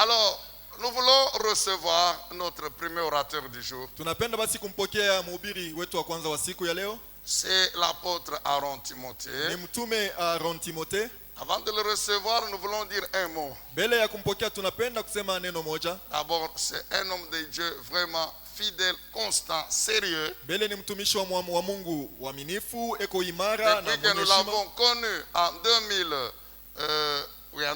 Alors, nous voulons recevoir notre premier orateur du jour. Tunapenda basi kumpokea mhubiri wetu wa kwanza wa siku ya leo. C'est l'apôtre Aaron Timothée. Ni mtume Aaron Timothée. Avant de le recevoir, nous voulons dire un mot. Mbele ya kumpokea tunapenda kusema neno moja. D'abord, c'est un homme de Dieu vraiment fidèle, constant, sérieux. Mbele ni mtumishi wa Mungu waaminifu, eko imara na Depuis que nous mwenye l'avons heshima. connu en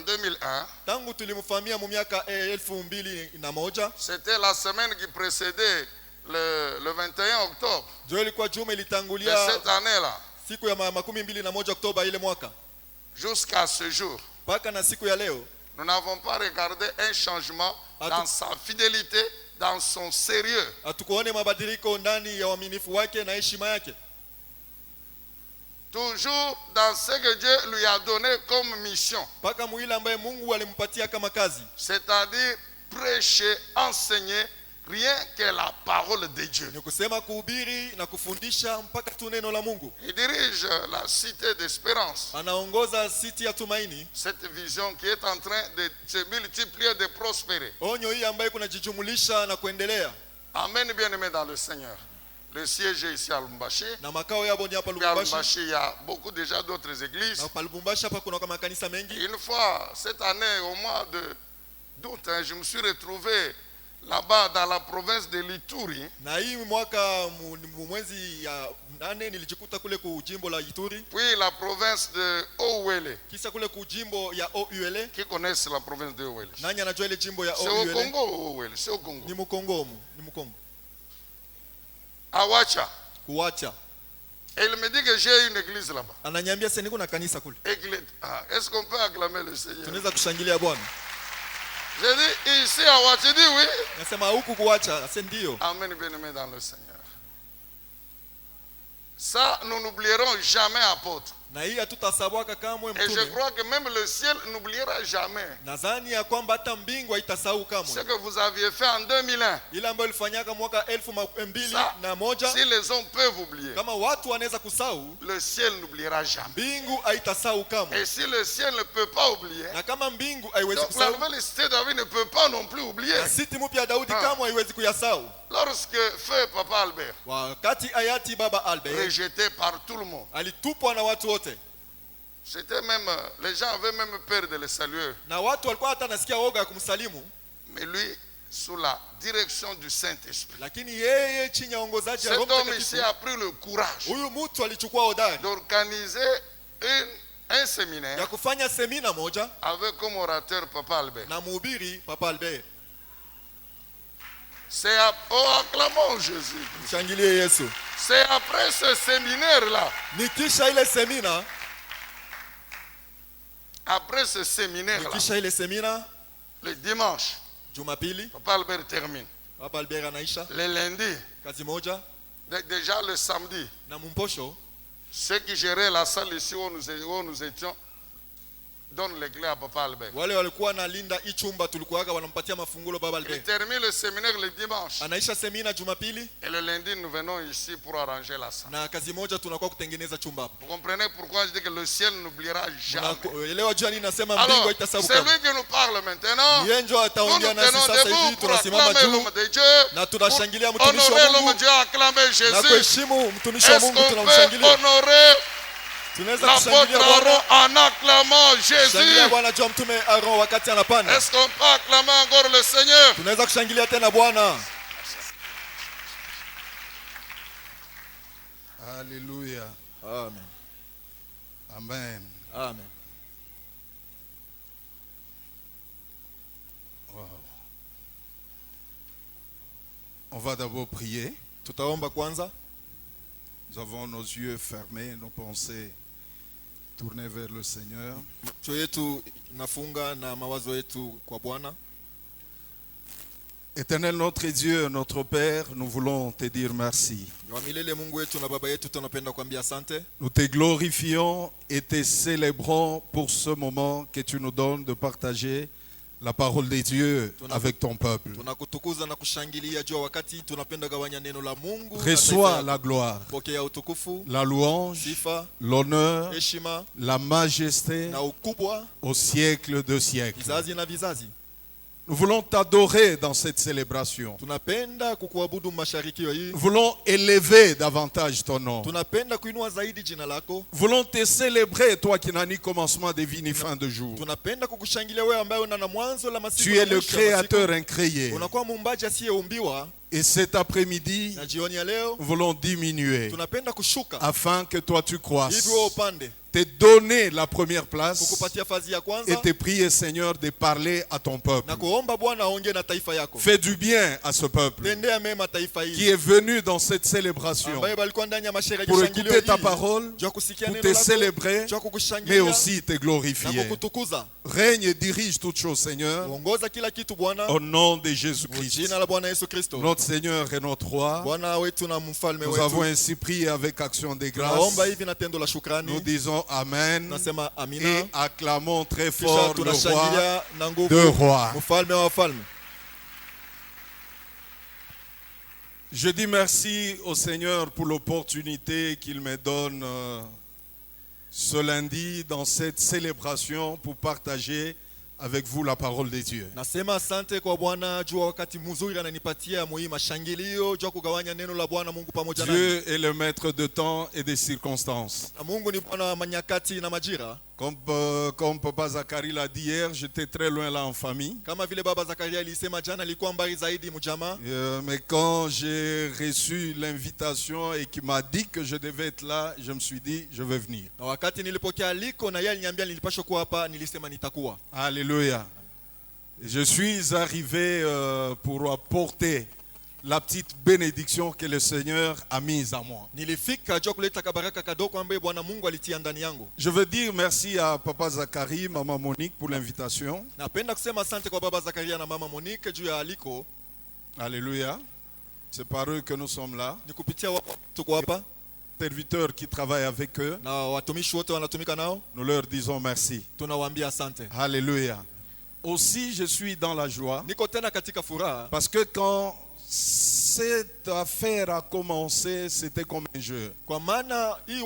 2001, Tangu tulimfahamia mu miaka 2001. c'était la semaine qui précédait le 21 octobre Jo ilikuwa juma de ilitangulia cette année-là, siku ya 21 Oktoba ile mwaka. jusqu'à ce jour. Paka na siku ya leo Nous n'avons pas regardé un changement dans sa fidélité, dans son sérieux. hatukuone mabadiliko ndani ya uaminifu wake na heshima yake. Toujours dans ce que Dieu lui a donné comme mission. Paka muile ambaye Mungu alimpatia kama kazi. C'est-à-dire prêcher, enseigner, rien que la parole de Dieu. Ni kusema kuhubiri na kufundisha mpaka tu neno la Mungu. Il dirige la cité d'Espérance. Anaongoza siti ya Tumaini. Cette vision qui est en train de se multiplier, de prospérer. Onyo hii ambayo kunajijumulisha na kuendelea. Amen, bien-aimés dans le Seigneur. Le siège est ici à Lubumbashi. Na makao yabo ni hapa À Lubumbashi. Lubumbashi, il y a beaucoup déjà d'autres églises. Na pa Lubumbashi hapa kuna kama kanisa mengi. Une fois, cette année, au mois d'août, je me suis retrouvé là-bas dans la province de l'Ituri. Na hii mwaka mwezi ya 8 nilijikuta kule ku jimbo la Ituri. Puis la province de Ouele. Kisha kule ku jimbo ya Ouele. Qui connaissent la province de Ouele? Nani anajua ile jimbo ya C'est au Ouele? Congo, Ouele, c'est au Congo. Ni Mukongo, ni Mukongo. Awacha. Kuacha. Et il me dit que j'ai une église là-bas. Ananiambia sasa niko na kanisa kule. Est-ce qu'on peut acclamer le Seigneur? Tunaweza kushangilia Bwana. J'ai dit ici à Awacha, il dit oui. Nasema huku kuacha, ase ndio. Amen, bien-aimés dans le Seigneur. Ça, nous n'oublierons jamais, apôtre. Na hii hatutasahauka kamwe Et je mtume. crois que même le ciel n'oubliera jamais Nadhani ya kwamba hata mbingu haitasahau ce kamwe. que vous aviez fait en 2001. Ile ambayo ilifanyaka mwaka 2001. Si les hommes peuvent oublier, Kama watu wanaweza kusahau, le ciel n'oubliera jamais. mbingu haitasahau kamwe. Et si le ciel ne peut pas oublier, Na kama mbingu haiwezi donc la kusahau, nouvelle cité de David ne peut pas non plus oublier. na siti mpya ya Daudi kamwe haiwezi kuyasahau. Lorsque feu Papa Albert, Wakati hayati baba Albert rejeté par tout le monde, alitupwa na watu wote. c'était même, les gens avaient même peur de le saluer. Na watu walikuwa hata nasikia woga ya kumsalimu, Mais lui, sous la direction du Saint-Esprit, lakini yeye chini ya uongozaji wa cet Roho homme ici Mtakatifu, a pris le courage huyu mtu alichukua hodari d'organiser un séminaire ya kufanya semina moja avec comme orateur Papa Albert. na mhubiri Papa Albert. C'est acclamons Jésus. Shangilie Yesu. C'est après ce séminaire-là, Nikisha ile semina, après ce séminaire-là, nikisha ile semina, le dimanche, Jumapili Papa Albert termine. Papa Albert anaisha Le lundi, kazi moja, déjà le samedi, na mumposho ceux qui géraient la salle ici où nous étions donnent les clés à Papa Albert. wale walikuwa na linda hii chumba tulikuwaga wanampatia mafungulo Baba Il Albert. termine le séminaire le dimanche. Anaisha semina Jumapili, Et le lundi, nous venons ici pour arranger la salle. na kazi moja tunakuwa kutengeneza chumba hapo. Vous comprenez pourquoi je dis que le ciel n'oubliera jamais. Elewa jua nini nasema mbingu Alors, haitasahau c'est kamwe. lui qui nous parle maintenant. Yeye ndio Nous ataongea nous nasi tenons sasa debout hivi, pour tunasimama acclamer juu l'homme de Dieu, na tunashangilia pour mtumishi wa honorer l'homme Mungu de Dieu, acclamer na Jésus. kuheshimu mtumishi wa Est-ce Mungu, qu'on peut tunamshangilia. honorer Tunaweza l'apôtre kushangilia Aaron Bwana, en acclamant shangilia Jésus? Bwana juu ya mtume Aaron wakati anapanda. Est-ce qu'on peut acclamer encore le Seigneur? Tunaweza kushangilia tena Bwana. Alléluia. Amen. Amen. Amen. Wow. On va d'abord prier. Tutaomba kwanza. Nous avons nos yeux fermés, nos pensées tournées vers le Seigneur. Macho yetu nafunga na mawazo yetu kwa Bwana. Éternel notre Dieu, notre Père, nous voulons te dire merci. Wa milele Mungu wetu na baba yetu, tunapenda kuambia asante. Nous te glorifions et te célébrons pour ce moment que tu nous donnes de partager la parole de Dieu avec ton peuple. Tunakutukuza na kushangilia juu wakati tunapenda gawanya neno la Mungu. Reçois la gloire, Pokea utukufu, la louange, sifa, l'honneur, heshima la majesté na ukubwa au siècle de siècles. vizazi na vizazi. Nous voulons t'adorer dans cette célébration. Tunapenda kukuabudu masharikio hii. Nous voulons élever davantage ton nom. Tunapenda kuinua zaidi jina lako. Nous voulons te célébrer, toi qui n'as ni commencement de vie ni fin de jour. Tunapenda kukushangilia wewe ambaye una na mwanzo la masiku. Tu es le créateur incréé. Unakuwa muumbaji asiyeumbiwa. Et cet après-midi, Na jioni ya leo nous voulons diminuer tunapenda kushuka afin que toi tu croisses. hivi wewe upande. Te donner la première place Kukupatia fazi ya kwanza. et te prier, Seigneur, de parler à ton peuple. Na kuomba Bwana aongee na taifa yako. Fais du bien à ce peuple Tendea mema taifa hili. qui est venu dans cette célébration Ambaye balikuwa ndani ya masherehe pour shangilio écouter ta hii. parole, Jua kusikia pour neno te lako. célébrer, Jua mais kukushangilia. aussi te Na glorifier. kukutukuza. Règne et dirige toutes choses, Seigneur, Uongoza kila kitu Bwana. au nom de Jésus-Christ, Jina la Bwana Yesu Kristo. notre Seigneur et notre Roi. Bwana wetu na mfalme Nous avons wetu. ainsi prié avec action de grâce. Naomba hivi na tendo la Nous shukrani. disons Amen Nasema amina. et acclamons très Kisha fort le Roi tunashangilia na nguvu. de rois. Mfalme wa wafalme. Je dis merci au Seigneur pour l'opportunité qu'il me donne ce lundi dans cette célébration pour partager avec vous la parole de Dieu. Nasema asante kwa Bwana juu wakati mzuri ananipatia muhimu mashangilio juu kugawanya neno la Bwana Mungu pamoja nami. Dieu est le maître de temps et des circonstances. Na Mungu ni Bwana wa manyakati na majira. Comme Papa Zacharie l'a dit hier, j'étais très loin là en famille. Kama vile baba Zakaria alisema jana alikuwa mbali zaidi mjamaa. Mais quand j'ai reçu l'invitation et qu'il m'a dit que je devais être là, je me suis dit, je vais venir. Na wakati nilipokea aliko na yeye aliniambia nilipaswa kuwa hapa, nilisema nitakuwa. Alléluia. Je suis arrivé pour apporter la petite bénédiction que le Seigneur a mise à moi. Nilifika juu kuleta kabaraka kadogo ambaye Bwana Mungu alitia ndani yangu. Je veux dire merci à Papa Zacharie, Maman Monique pour l'invitation. Napenda kusema asante kwa baba Zakaria na mama Monique juu ya aliko. Alléluia. C'est par eux que nous sommes là. Ni kupitia wao tuko hapa Serviteurs qui travaillent avec eux, na watumishi wote wanatumika nao. nous leur disons merci. Tunawaambia asante. Alléluia. Aussi, je suis dans la joie Niko tena katika furaha. parce que quand cette affaire a commencé, c'était comme un jeu. Kwa maana hii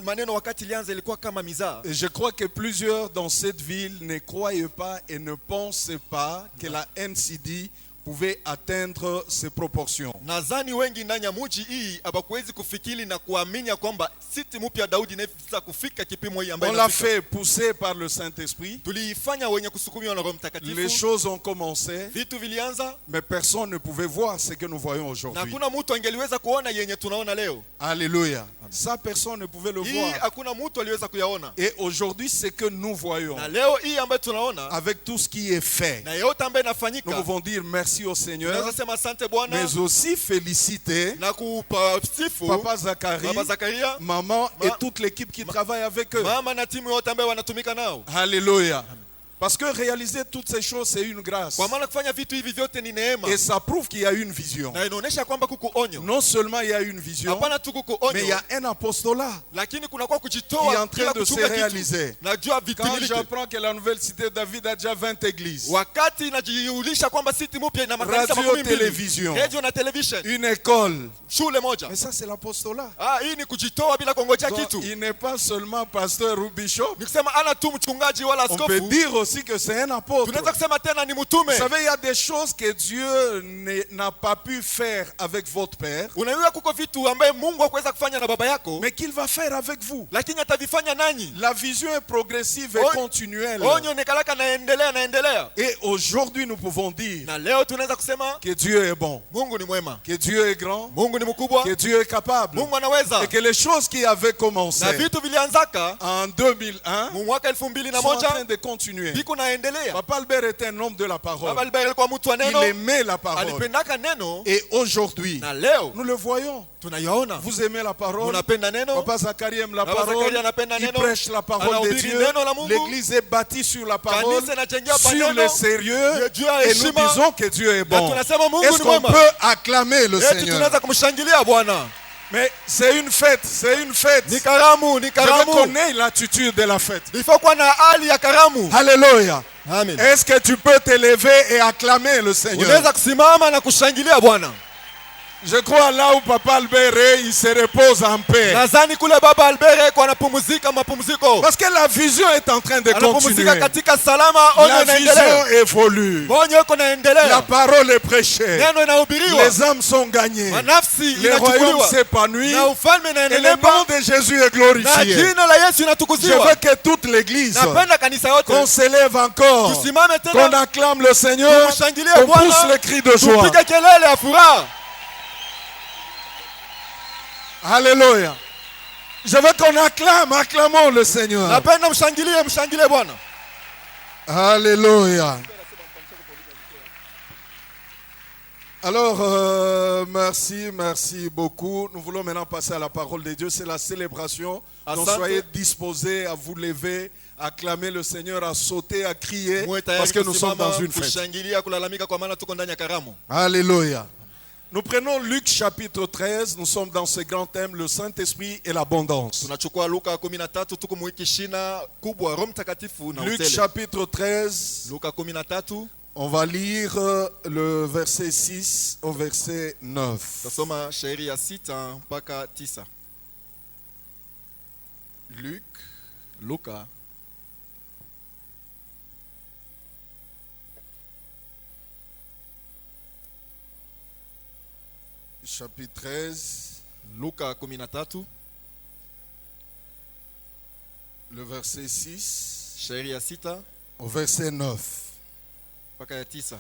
maneno wakati ilianza ilikuwa kama mizaa. Et je crois que plusieurs dans cette ville ne croyaient pas et ne pensaient pas que la NCD pouvait atteindre ces proportions. Nadhani wengi ndani ya mji hii habakuwezi kufikiri na kuamini kwamba siti mpya Daudi inaweza kufika kipimo hii ambayo On l'a fait pousser par le Saint-Esprit. Tuliifanya wenye kusukumiwa na Roho Mtakatifu. Les choses ont commencé, Vitu vilianza mais personne ne pouvait voir ce que nous voyons na aujourd'hui. hakuna mtu angeliweza kuona yenye tunaona leo. Alléluia. Ça, personne ne pouvait le Hii voir. hakuna mtu aliweza kuyaona. Et aujourd'hui, ce que nous voyons, Na leo hii ambayo tunaona avec tout ce qui est fait, na yote ambayo nous inafanyika. pouvons dire merci au Seigneur, Tunaweza sema asante Bwana mais aussi féliciter na kusifu Papa Zacharie, Baba Zakaria, maman et toute l'équipe qui travaille avec eux. mama na timu yote ambayo wanatumika nao. Alléluia. Parce que réaliser toutes ces choses, c'est une grâce. Kwa maana kufanya vitu hivi vyote ni neema. Et ça prouve qu'il y a une vision. Na inaonyesha kwamba kuko onyo. Non seulement il y a une vision, Hapana tu kuko mais il y onyo. a un apostolat Lakini kuna kwa qui est kujitoa en train bila de se kuchunga réaliser. kitu. Najua Quand vitimilike. j'apprends que la nouvelle cité de David a déjà 20 églises, Wakati inajiulisha kwamba siti mpya ina makanisa Radio, 12. télévision. Radio na television. une école. Shule moja. Mais ça, c'est l'apostolat. Hii ni kujitoa bila kongojea Donc, kitu. il n'est pas seulement pasteur ou bishop. Nikisema ana tu mchungaji wala On peut askofu. dire aussi que c'est un apôtre. Tunaweza kusema tena ni mtume. Vous savez, il y a des choses que Dieu n'a pas pu faire avec votre père, Unajua kuko vitu ambaye Mungu hakuweza kufanya na baba yako, mais qu'il va faire avec vous. lakini atavifanya nanyi. La vision est progressive et continuelle. Onyo nekalaka naendelea. Et aujourd'hui, nous pouvons dire Na leo tunaweza kusema que Dieu est bon, Mungu ni mwema. que Dieu est grand, Mungu ni mkubwa. que Dieu est capable, Mungu anaweza. et que les choses qui avaient commencé Na vitu vilianzaka en 2001 mu mwaka sont en 2001 train de continuer. viko naendelea. Papa Albert était un homme de la parole. Baba Albert alikuwa mtu wa Il neno. aimait la parole. Alipendaka neno. Et aujourd'hui, Na leo nous le voyons. tunayaona. Vous aimez la parole. Unapenda neno. Papa Zacharie aime la Baba parole. Zakaria anapenda Il neno. prêche la parole de Anahubiri Dieu. neno la Mungu. L'église est bâtie sur la parole, Kanisa inajengewa kwa sur neno. le sérieux. Dieu a Et nous heshima. disons que Dieu est Na bon. tunasema Mungu Est-ce ni qu'on mwema. peut acclamer le Eti Seigneur? tunaweza kumshangilia Bwana. Mais c'est une fête, c'est une fête. Ni karamu, ni Je veux karamu. qu'on ait l'attitude de la fête. Il faut kuwa na hali ya karamu. Alléluia. Amen. Est-ce que tu peux t'élever et acclamer le Seigneur? Unaweza kusimama na kushangilia Bwana. Je crois là où Papa Albert est, il se repose en paix. Nadhani kule baba Albert kwa anapumzika mapumziko. Parce que la vision est en train de continuer. Anapumzika katika salama, onyo La inaendelea. vision évolue. Onyo iko La inaendelea. parole est prêchée. Neno inahubiriwa. Les âmes sont gagnées. Manafsi Le royaume inachukuliwa. s'épanouit. Na ufalme Et le inaendelea. nom de Jésus est Na glorifié. jina la Yesu Je inatukuziwa. veux que toute l'église, Napenda kanisa yote. qu'on s'élève encore, Tusimame qu'on tena. acclame le Seigneur, Tumshangilie qu'on Bwana. pousse les cris de joie. Tupige kelele ya furaha. Alléluia. Je veux qu'on acclame, acclamons le Seigneur. Napenda mshangilie Bwana. Alléluia. Alors, merci beaucoup. Nous voulons maintenant passer à la parole de Dieu. C'est la célébration. Donc Asante. soyez disposés à vous lever, à acclamer le Seigneur, à sauter, à crier, Muwe parce tayari que nous sommes dans kusimama, une fête. kushangilia, kulalamika kwa maana tuko ndani ya karamu. Alléluia. Nous prenons Luc chapitre 13. Nous sommes dans ce grand thème, le Saint-Esprit et l'abondance. Tunachukua Luka 13, tuko mwiki shina kubwa Roho Mtakatifu na Luc utele. chapitre 13. Luka 13, On va lire le verset 6 au verset 9. tasoma shairi ya 6 mpaka 9. Luc Luka chapitre 13, Luka 13, le verset 6 shairi ya 6 au verset 9. mpaka ya 9.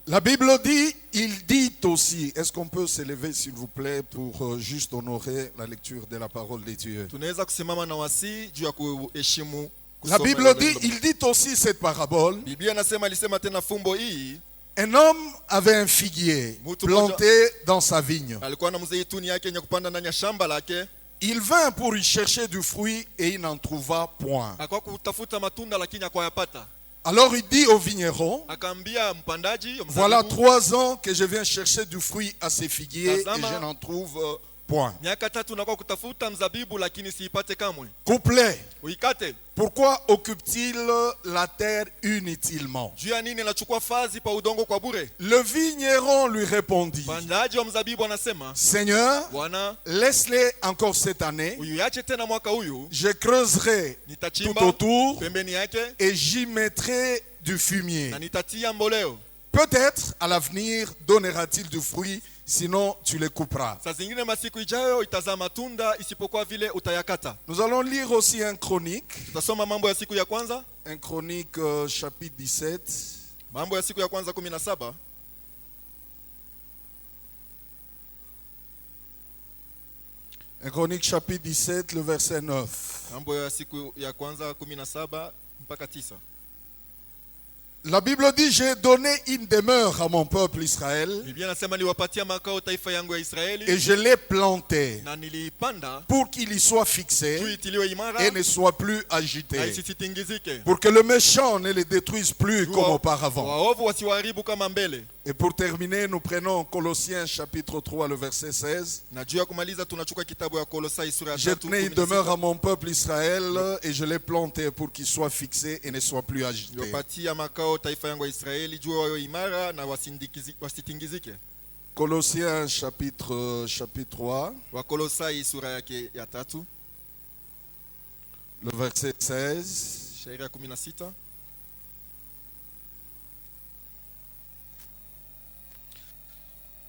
La Bible dit, il dit aussi, est-ce qu'on peut s'élever s'il vous plaît pour juste honorer la lecture de la parole de Dieu? Tunaweza kusimama na wasi juu ya kuheshimu La kusoma Bible neno dit, la Mungu. il dit aussi cette parabole. Biblia alisema tena fumbo hii. Un homme avait un figuier planté dans sa vigne. Alikuwa na mzeituni yake yenye kupanda ndani ya shamba lake. Il vint pour y chercher du fruit et il n'en trouva point. Akawa kutafuta matunda lakini hakwayapata. Alors il dit au vigneron, Akaambia mpandaji, voilà mzabibu, 3 ans que je viens chercher du fruit à ces figuiers et Tazama. je n'en trouve point. miaka 3 nakuwa kutafuta mzabibu lakini siipate kamwe. Couplet, Uikate. pourquoi occupe-t-il la terre inutilement? Juu ya nini anachukua fazi pa udongo kwa bure? Le vigneron lui répondit, Mpandaji wa mzabibu anasema, Seigneur, Bwana, laisse-les encore cette année, uiache tena mwaka huyu, je creuserai tout nitachimba autour pembeni yake et j'y mettrai du fumier. na nitatia mboleo. Peut-être à l'avenir donnera-t-il du fruit, sinon tu les couperas. Saa zingine masiku ijayo itazaa matunda, isipokuwa vile utayakata. Nous allons lire aussi un chronique, Tutasoma mambo ya siku ya kwanza, un chronique chapitre 17. mambo ya siku ya kwanza 17. Un chronique chapitre 17, le verset 9. Mambo ya siku ya kwanza 17 mpaka 9. La Bible dit, j'ai donné une demeure à mon peuple Israël Biblia inasema niliwapatia makao taifa yangu ya et Israeli je l'ai planté na niliipanda pour qu'il y soit juu fixé itiliwe imara et ne soit plus na agité, isitingizike. pour que le méchant ne les détruise plus comme auparavant. Waovu wasiwaharibu kama mbele. Et pour terminer, nous prenons Colossiens chapitre 3, le verset 16. Na juu ya kumaliza tunachukua kitabu ya Kolosai sura ya J'ai 3 donné une demeure à mon peuple Israël et je l'ai planté pour qu'il soit fixé et ne soit plus agité. niliwapatia makao taifa yangu ya Israeli juu wawe imara na wasitingizike. Colossiens chapitre 3, Wakolosai sura yake ya 3 le verset 16. shairi ya 16.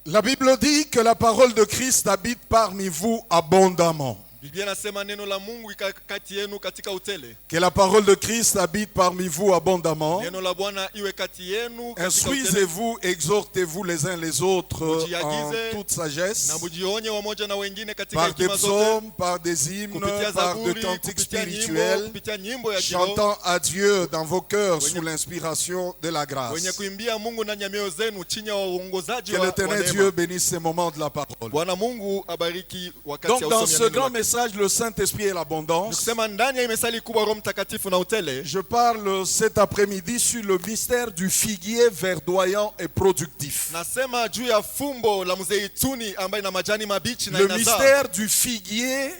La Bible dit que la parole de Christ habite parmi vous abondamment. Biblia inasema neno la Mungu kati yenu katika utele. Que la parole de Christ habite parmi vous abondamment. Neno la Bwana iwe kati yenu katika utele. Instruisez-vous, exhortez-vous les uns les autres en Mujiagize toute sagesse, na mujionye wamoja na wengine katika par des hekima zote, psaumes, par des hymnes, kupitia par de zaburi, cantiques kupitia spirituels, kupitia nyimbo ya kiroho, chantant à Dieu dans vos cœurs sous l'inspiration de la grâce. wenye kuimbia Mungu ndani ya mioyo zenu chini ya uongozaji Que wa l'Éternel neema. Dieu bénisse ces moments de la parole. Bwana Mungu abariki wakati Donc ya dans usomi ce ya grand neno lake. message, le Saint-Esprit et l'abondance, Nikusema ndani ya imesali kubwa Roho Mtakatifu na utele. je parle cet après-midi sur le mystère du figuier verdoyant et productif. Nasema juu ya fumbo la mzeituni ambaye na majani mabichi na Le inazaa. mystère du figuier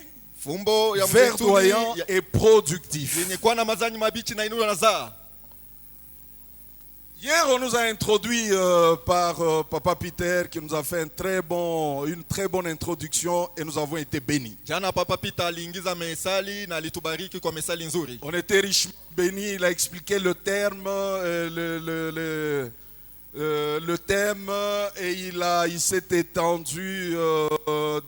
Fumbo ya mzeituni verdoyant et productif. yenye kuwa na majani mabichi na inazaa. Hier, on nous a introduit par Papa Peter qui nous a fait une très bonne introduction et nous avons été bénis. Jana Papa Peter aliingiza mesali na alitubariki kwa mesali nzuri. On était richement bénis. Il a expliqué le terme, le thème et il s'est étendu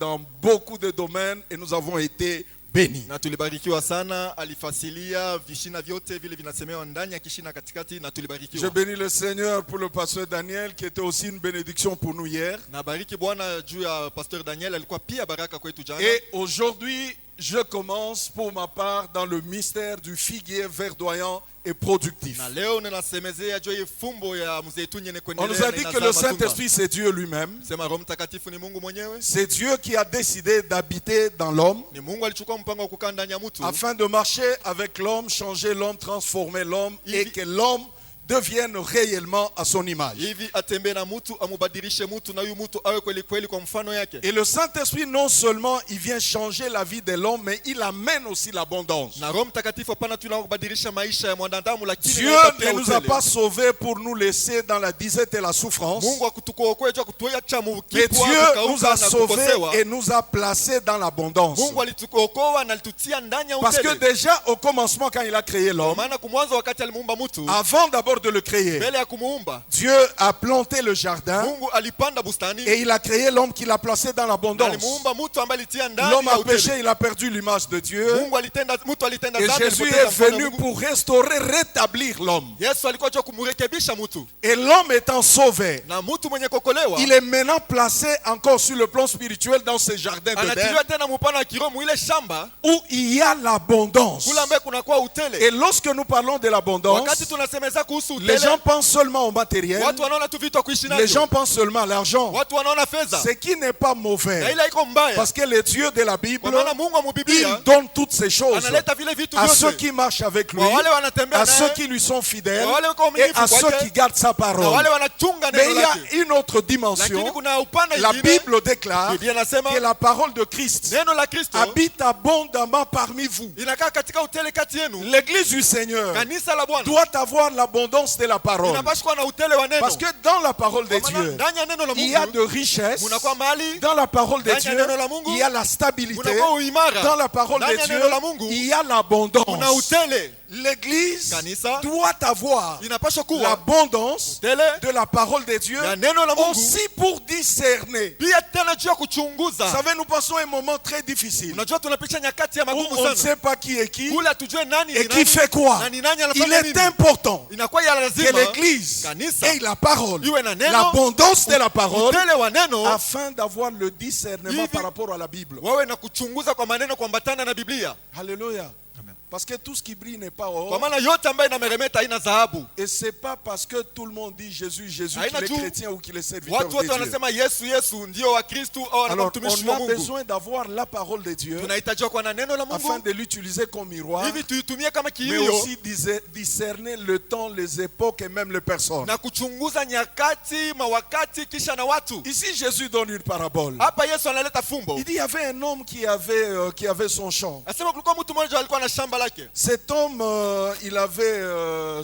dans beaucoup de domaines et nous avons été bénis. Na tulibarikiwa sana, alifasilia vishina vyote vile vinasemewa ndani ya kishina katikati na tulibarikiwa. Je bénis le Seigneur pour le pasteur Daniel qui était aussi une bénédiction pour nous hier. Na bariki Bwana juu ya pasteur Daniel, alikuwa pia baraka kwetu jana. Et aujourd'hui, je commence pour ma part dans le mystère du figuier verdoyant et productif. Na leo ninasemezea juu ya fumbo ya mzeituni yenye On kuendelea. nous a dit que le Saint-Esprit c'est Dieu lui-même. Sema Roho Mtakatifu ni Mungu mwenyewe. C'est Dieu qui a décidé d'habiter dans l'homme Ni Mungu alichukua mpango wa kukaa ndani ya mtu afin de marcher avec l'homme, changer l'homme, transformer l'homme et que l'homme devienne réellement à son image. hivi atembee na mtu, amubadilishe mtu na huyu mtu awe kweli kweli kwa mfano yake. Et le Saint-Esprit non seulement il vient changer la vie de l'homme, mais il amène aussi l'abondance. Na Roho Mtakatifu hapana tu kubadilisha maisha ya mwanadamu, lakini Dieu ne nous a pas sauvés pour nous laisser dans la disette et la souffrance. Mungu akutukoa juu kutuacha Mais mukipwa Dieu nous a sauvés et nous a placés dans l'abondance. Mungu alitukoa na alitutia ndani ya Parce que utele. déjà au commencement quand il a créé l'homme, Maana kumwanzo wakati alimuumba mtu, avant d'abord de le créer, mbele ya kumuumba, Dieu a planté le jardin Mungu alipanda bustani et il a créé l'homme qu'il a placé dans na l'abondance. alimuumba mtu ambaye alitia ndani L'homme ya a utele. péché, il a perdu l'image de Dieu. Mungu alitenda, mtu alitenda Et dhambi, Jésus alipoteza est mfano wa venu Mungu. pour restaurer, rétablir l'homme. Yesu alikuwa juu kumrekebisha mtu, Et l'homme étant sauvé, na mtu mwenye kokolewa il est maintenant placé encore sur le plan spirituel dans ce jardin d'Éden anatiliwa tena mupana wa kiroho ile shamba où il y a l'abondance. kula ambaye kunakuwa utele. Et lorsque nous parlons de l'abondance, Wakati tunasemeza kuhusu les utele, gens pensent seulement au matériel, watu wanaona tu vitu kuishi les navyo, gens pensent seulement à l'argent, watu wanaona fedha, ce qui n'est pas na mauvais. ile iko mbaya. Parce que le Dieu de la Bible, Kwa maana Mungu wa il Biblia donne toutes ces choses analeta vile vitu à ceux vyote qui marchent avec lui, kwa wale wanatembea à naye, ceux qui lui sont fidèles kwa wale wako et à waaminifu ceux kwake, qui gardent sa na parole. wale wanachunga Mais neno il y a lake. une autre Lakini dimension. kuna upana La ingine, Bible déclare Biblia inasema que la parole de Christ neno la Kristo habite abondamment parmi vous. inakaa katika utele kati yenu. L'église du Seigneur Kanisa la Bwana doit avoir l'abondance de la parole. inapaswa kuwa na utele wa neno. Parce que dans la parole de Kwa maana Dieu, ndani ya neno la il y a de Mungu richesses. munakuwa mali, Dans la parole de ndani ya Dieu, neno la Mungu il y a la stabilité. munakuwa uimara. Dans la parole Ndani de ya Dieu, neno la Mungu il y a kuna l'abondance. utele. L'église Kanisa doit avoir inapaswa kuwa l'abondance utele de la parole de Dieu ya neno la Mungu, aussi pour discerner. pia tena juu ya Vous kuchunguza. savez, nous passons un moment très difficile Unajua tunapitia nyakati ya où magumu on ne sana, sait pas qui est qui kule hatujue nani et ni qui nani fait quoi. na ni nani Il anafanya est nini. important Inakuwa ya que lazima l'église kanisa ait la parole, iwe na neno, l'abondance de la parole, utele wa neno, afin d'avoir le discernement Hivi- par rapport à la Bible. wawe na kuchunguza kwa maneno kuambatana na Biblia, Alléluia. Parce que tout ce qui brille n'est pas kwa or. maana yote ambayo inameremeta haina dhahabu. Et c'est pas parce que tout le monde dit Jésus, Jésus Haina qu'il est tu- chrétien ou qu'il est serviteur Watu wote de Dieu. wanasema Yesu Yesu ndio wa Kristo au anakuwa Alors mtumishi on wa a Mungu. besoin d'avoir la parole de Dieu Tunahitaji kuwa na neno la afin Mungu de l'utiliser comme miroir, hivi tuitumie kama mais kioo aussi discerner le temps, les époques et même les personnes. na kuchunguza nyakati, mawakati kisha na watu. Ici Jésus donne une parabole. Hapa Yesu analeta fumbo. Il dit il y avait un homme qui avait son champ. Anasema kulikuwa mtu mmoja alikuwa na shamba lake. Cet homme, il avait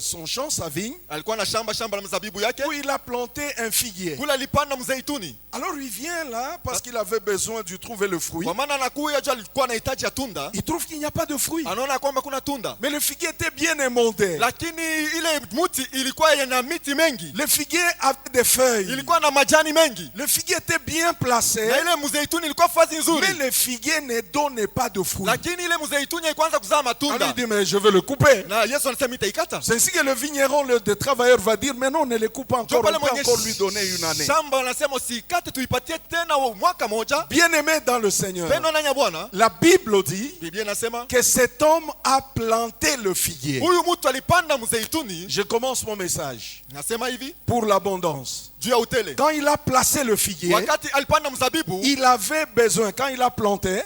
son champ, sa vigne, Alikuwa na shamba la mzabibu yake. où il a planté un figuier. Kule alipanda mzeituni. Alors il vient là parce qu'il avait besoin de trouver le fruit. Kwa maana anakuja juu alikuwa anahitaji ya tunda. Il trouve qu'il n'y a pas de fruit. Anaona kwamba kuna tunda. Mais le figuier était bien émondé. Lakini ile mti ilikuwa yana miti mengi. Le figuier avait des feuilles. Ilikuwa na majani mengi. Le figuier était bien placé. Na ile mzeituni ilikuwa fazi nzuri. Mais le figuier ne donnait pas de fruits. Lakini ile mzeituni haikuanza kuzaa Alors matunda. il dit mais je vais le couper. Na Yesu anasema itaikata. C'est ainsi que le vigneron, le travailleur va dire mais non, ne le coupe pas encore, Ndio pale on peut mwenye encore lui donner une année. shamba anasema usikate, tuipatie tena mwaka moja. Bien-aimé dans le Seigneur, Pendo ndani ya Bwana. la Bible dit Biblia inasema que cet homme a planté le figuier. huyu mtu alipanda mzeituni. Je commence mon message Nasema hivi pour l'abondance. juu ya utele. Quand il a placé le figuier, Wakati alipanda mzabibu, il avait besoin, quand il a planté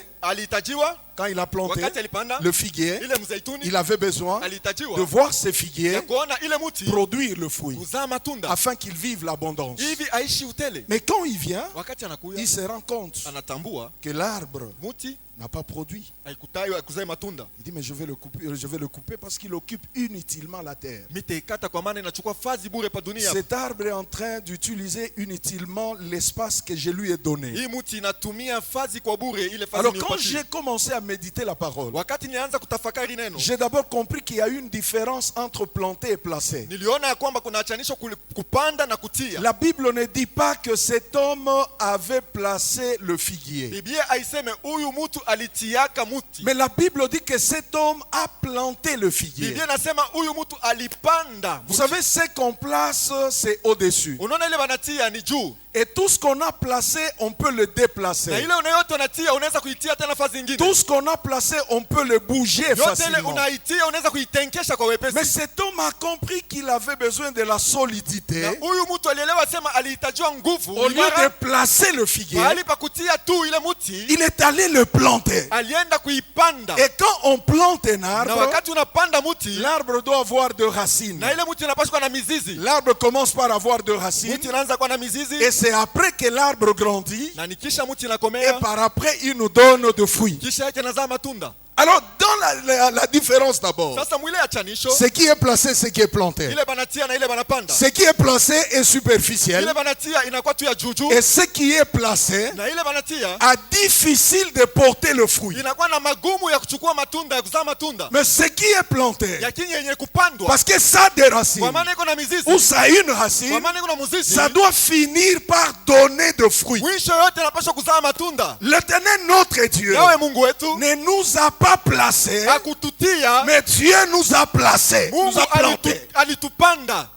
wakati alipanda le figuier, ile mzeituni, il avait besoin de alitajiwa voir ce figuier ya kuona ile mti produire le fruit kuzaa matunda afin qu'il vive l'abondance. hivi aishi utele. Mais quand il vient, Wakati anakuya il se rend compte anatambua que l'arbre mti n'a pas produit. haikuzai matunda. Il dit mais je vais le couper parce qu'il occupe inutilement la terre. Mitaikata kwa maana inachukua fazi bure pa dunia. Cet arbre est en train d'utiliser inutilement l'espace que je lui ai donné. Hii mti inatumia fazi kwa bure ile fazi Alors quand niliyopatia. j'ai commencé à méditer la parole, Wakati nilianza kutafakari neno, j'ai d'abord compris qu'il y a une différence entre planter et placer. niliona ya kwamba kuna achanisho kupanda na kutia. La Bible ne dit pas que cet homme avait placé le figuier. Biblia haiseme huyu mtu alitiaka muti. Mais la Bible dit que cet homme a planté le figuier. Biblia nasema huyu mtu alipanda. Vous savez, ce qu'on place, c'est au-dessus. Unaona ile banatia ni juu. Et tout ce qu'on a placé, on peut le Na déplacer. ile unayote unatia unaweza kuitia tena fazi nyingine. Tout ce qu'on a placé, on peut le bouger Yote ile facilement. unaitia unaweza kuitenkesha kwa wepesi. Mais cet homme a compris qu'il avait besoin de la Na solidité huyu mtu alielewa sema alihitajiwa nguvu. au lieu de placer le figuier. Mahali pa kutia tu ile muti, Il est allé le planter. alienda kuipanda. Et quand on plante un Na arbre, wakati unapanda muti, l'arbre doit avoir de racines. na ile muti inapaswa kuwa na mizizi. L'arbre commence par avoir de racines. Muti inaanza kuwa na mizizi, Et c'est après que l'arbre grandit. na nikisha muti Et inakomea, par après, il nous donne de fruits. kisha yake inazaa matunda. Alors, dans la différence d'abord, Sasa mwile ya chanisho, ce qui est placé, ce qui est planté. ile banatia na ile banapanda. Ce qui est placé est superficiel. Ile banatia inakuwa tu ya juju, Et ce qui est placé na ile banatia a difficile de porter le fruit. inakuwa na magumu ya kuchukua matunda, ya kuzaa matunda. Mais ce qui est planté, Lakini yenye kupandwa, parce que ça a des racines, kwa maana iko na mizizi, ou ça a une kwa racine, maana iko na mzizi, ça doit finir par donner de fruits. mwisho yote inapaswa kuzaa matunda. L'Éternel, notre Dieu, Yawe Mungu wetu ne nous a pas placés, akututia, mais Dieu nous a placés, nous Mungu a plantés. alitupanda.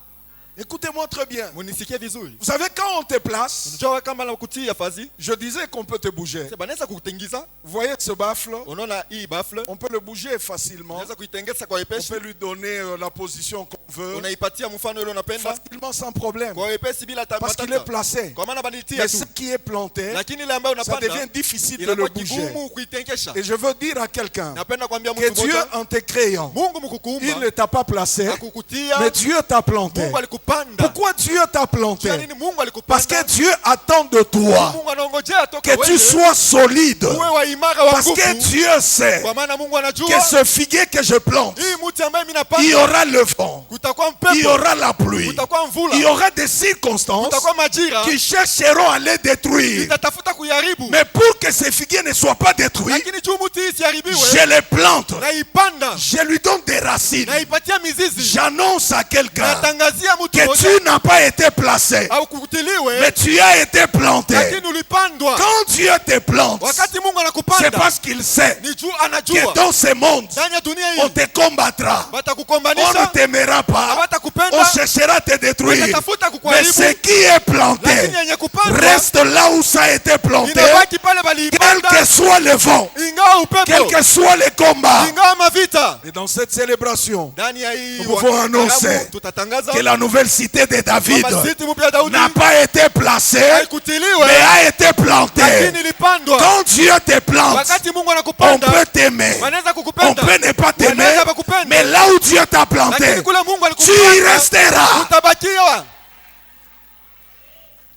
Écoutez-moi très bien. Munisikie vizuri. Vous savez, quand on te place, Unajua kama na kutia fazi, je disais qu'on peut te bouger. banaweza kukutengiza. Vous voyez ce baffle, Unaona hii bafle, on peut le bouger facilement. unaweza kuitengeza kwa On wepesi. peut lui donner la position qu'on veut, Unaipatia mfano ile unapenda facilement, sans problème. kwa wepesi bila Parce qu'il est matata. placé. Kwa maana balitia Mais tu. ce qui est planté, Lakini ile ambayo ça devient unapanda difficile de le inakuwa bouger. kigumu kuitengesha. Et je veux dire à quelqu'un Napenda kuambia que mtu Dieu, mmoja, en te créant, Mungu il ne mkukuumba, t'a pas placé, akukutia, mais Dieu t'a planté. Mungu alikupanda. Pourquoi Dieu t'a planté? Kwa nini Mungu Parce que alikupanda? Dieu attend de toi Mungu anaongojea toka que tu wewe sois solide. uwe wa imara wa Parce que nguvu. Dieu sait Kwa maana Mungu que anajua ce figuier que je plante, hii mti ambaye mimi il y napanda aura le vent, kutakuwa il y mpepo, aura la pluie, kutakuwa il y mvula, aura des circonstances kutakuwa majira qui chercheront à les détruire. itatafuta kuiharibu. Mais pour que ce figuier ne soit pas détruit, Lakini juu mti isiharibiwe, je les plante, naipanda, je lui donne des racines. naipatia mizizi, J'annonce à quelqu'un natangazia mtu que mmoja tu n'as pas été placé, au kukutiliwe, mais tu as été planté. lakini ulipandwa. Quand Dieu te plante, Wakati Mungu c'est anakupanda parce qu'il sait ni juu que anajua dans ce monde, ndani ya dunia on hii te combattra. On ne watakukombanisha, t'aimera pas. On hawatakupenda, cherchera à te détruire. watatafuta Mais kukuharibu, ce qui est planté lakini yenye kupandwa reste là où ça a été planté. inabaki pale Quel baliipanda, que soit le vent, ingawa quel upepo, que soit le combat. ingawa mavita. Et dans cette célébration, Ndani ya hii nous pouvons wakati annoncer karamu, tutatangaza que la nouvelle cité de David kwamba siti mpya ya Daudi n'a pas été placée, haikutiliwe, mais a été plantée. lakini ilipandwa. Quand Dieu te plante, Wakati Mungu on anakupanda, peut t'aimer, wanaweza on kukupenda, peut ne pas t'aimer, wanaweza bakupenda, mais là où Dieu t'a planté, lakini kule Mungu tu y alikupanda resteras. utabakiwa,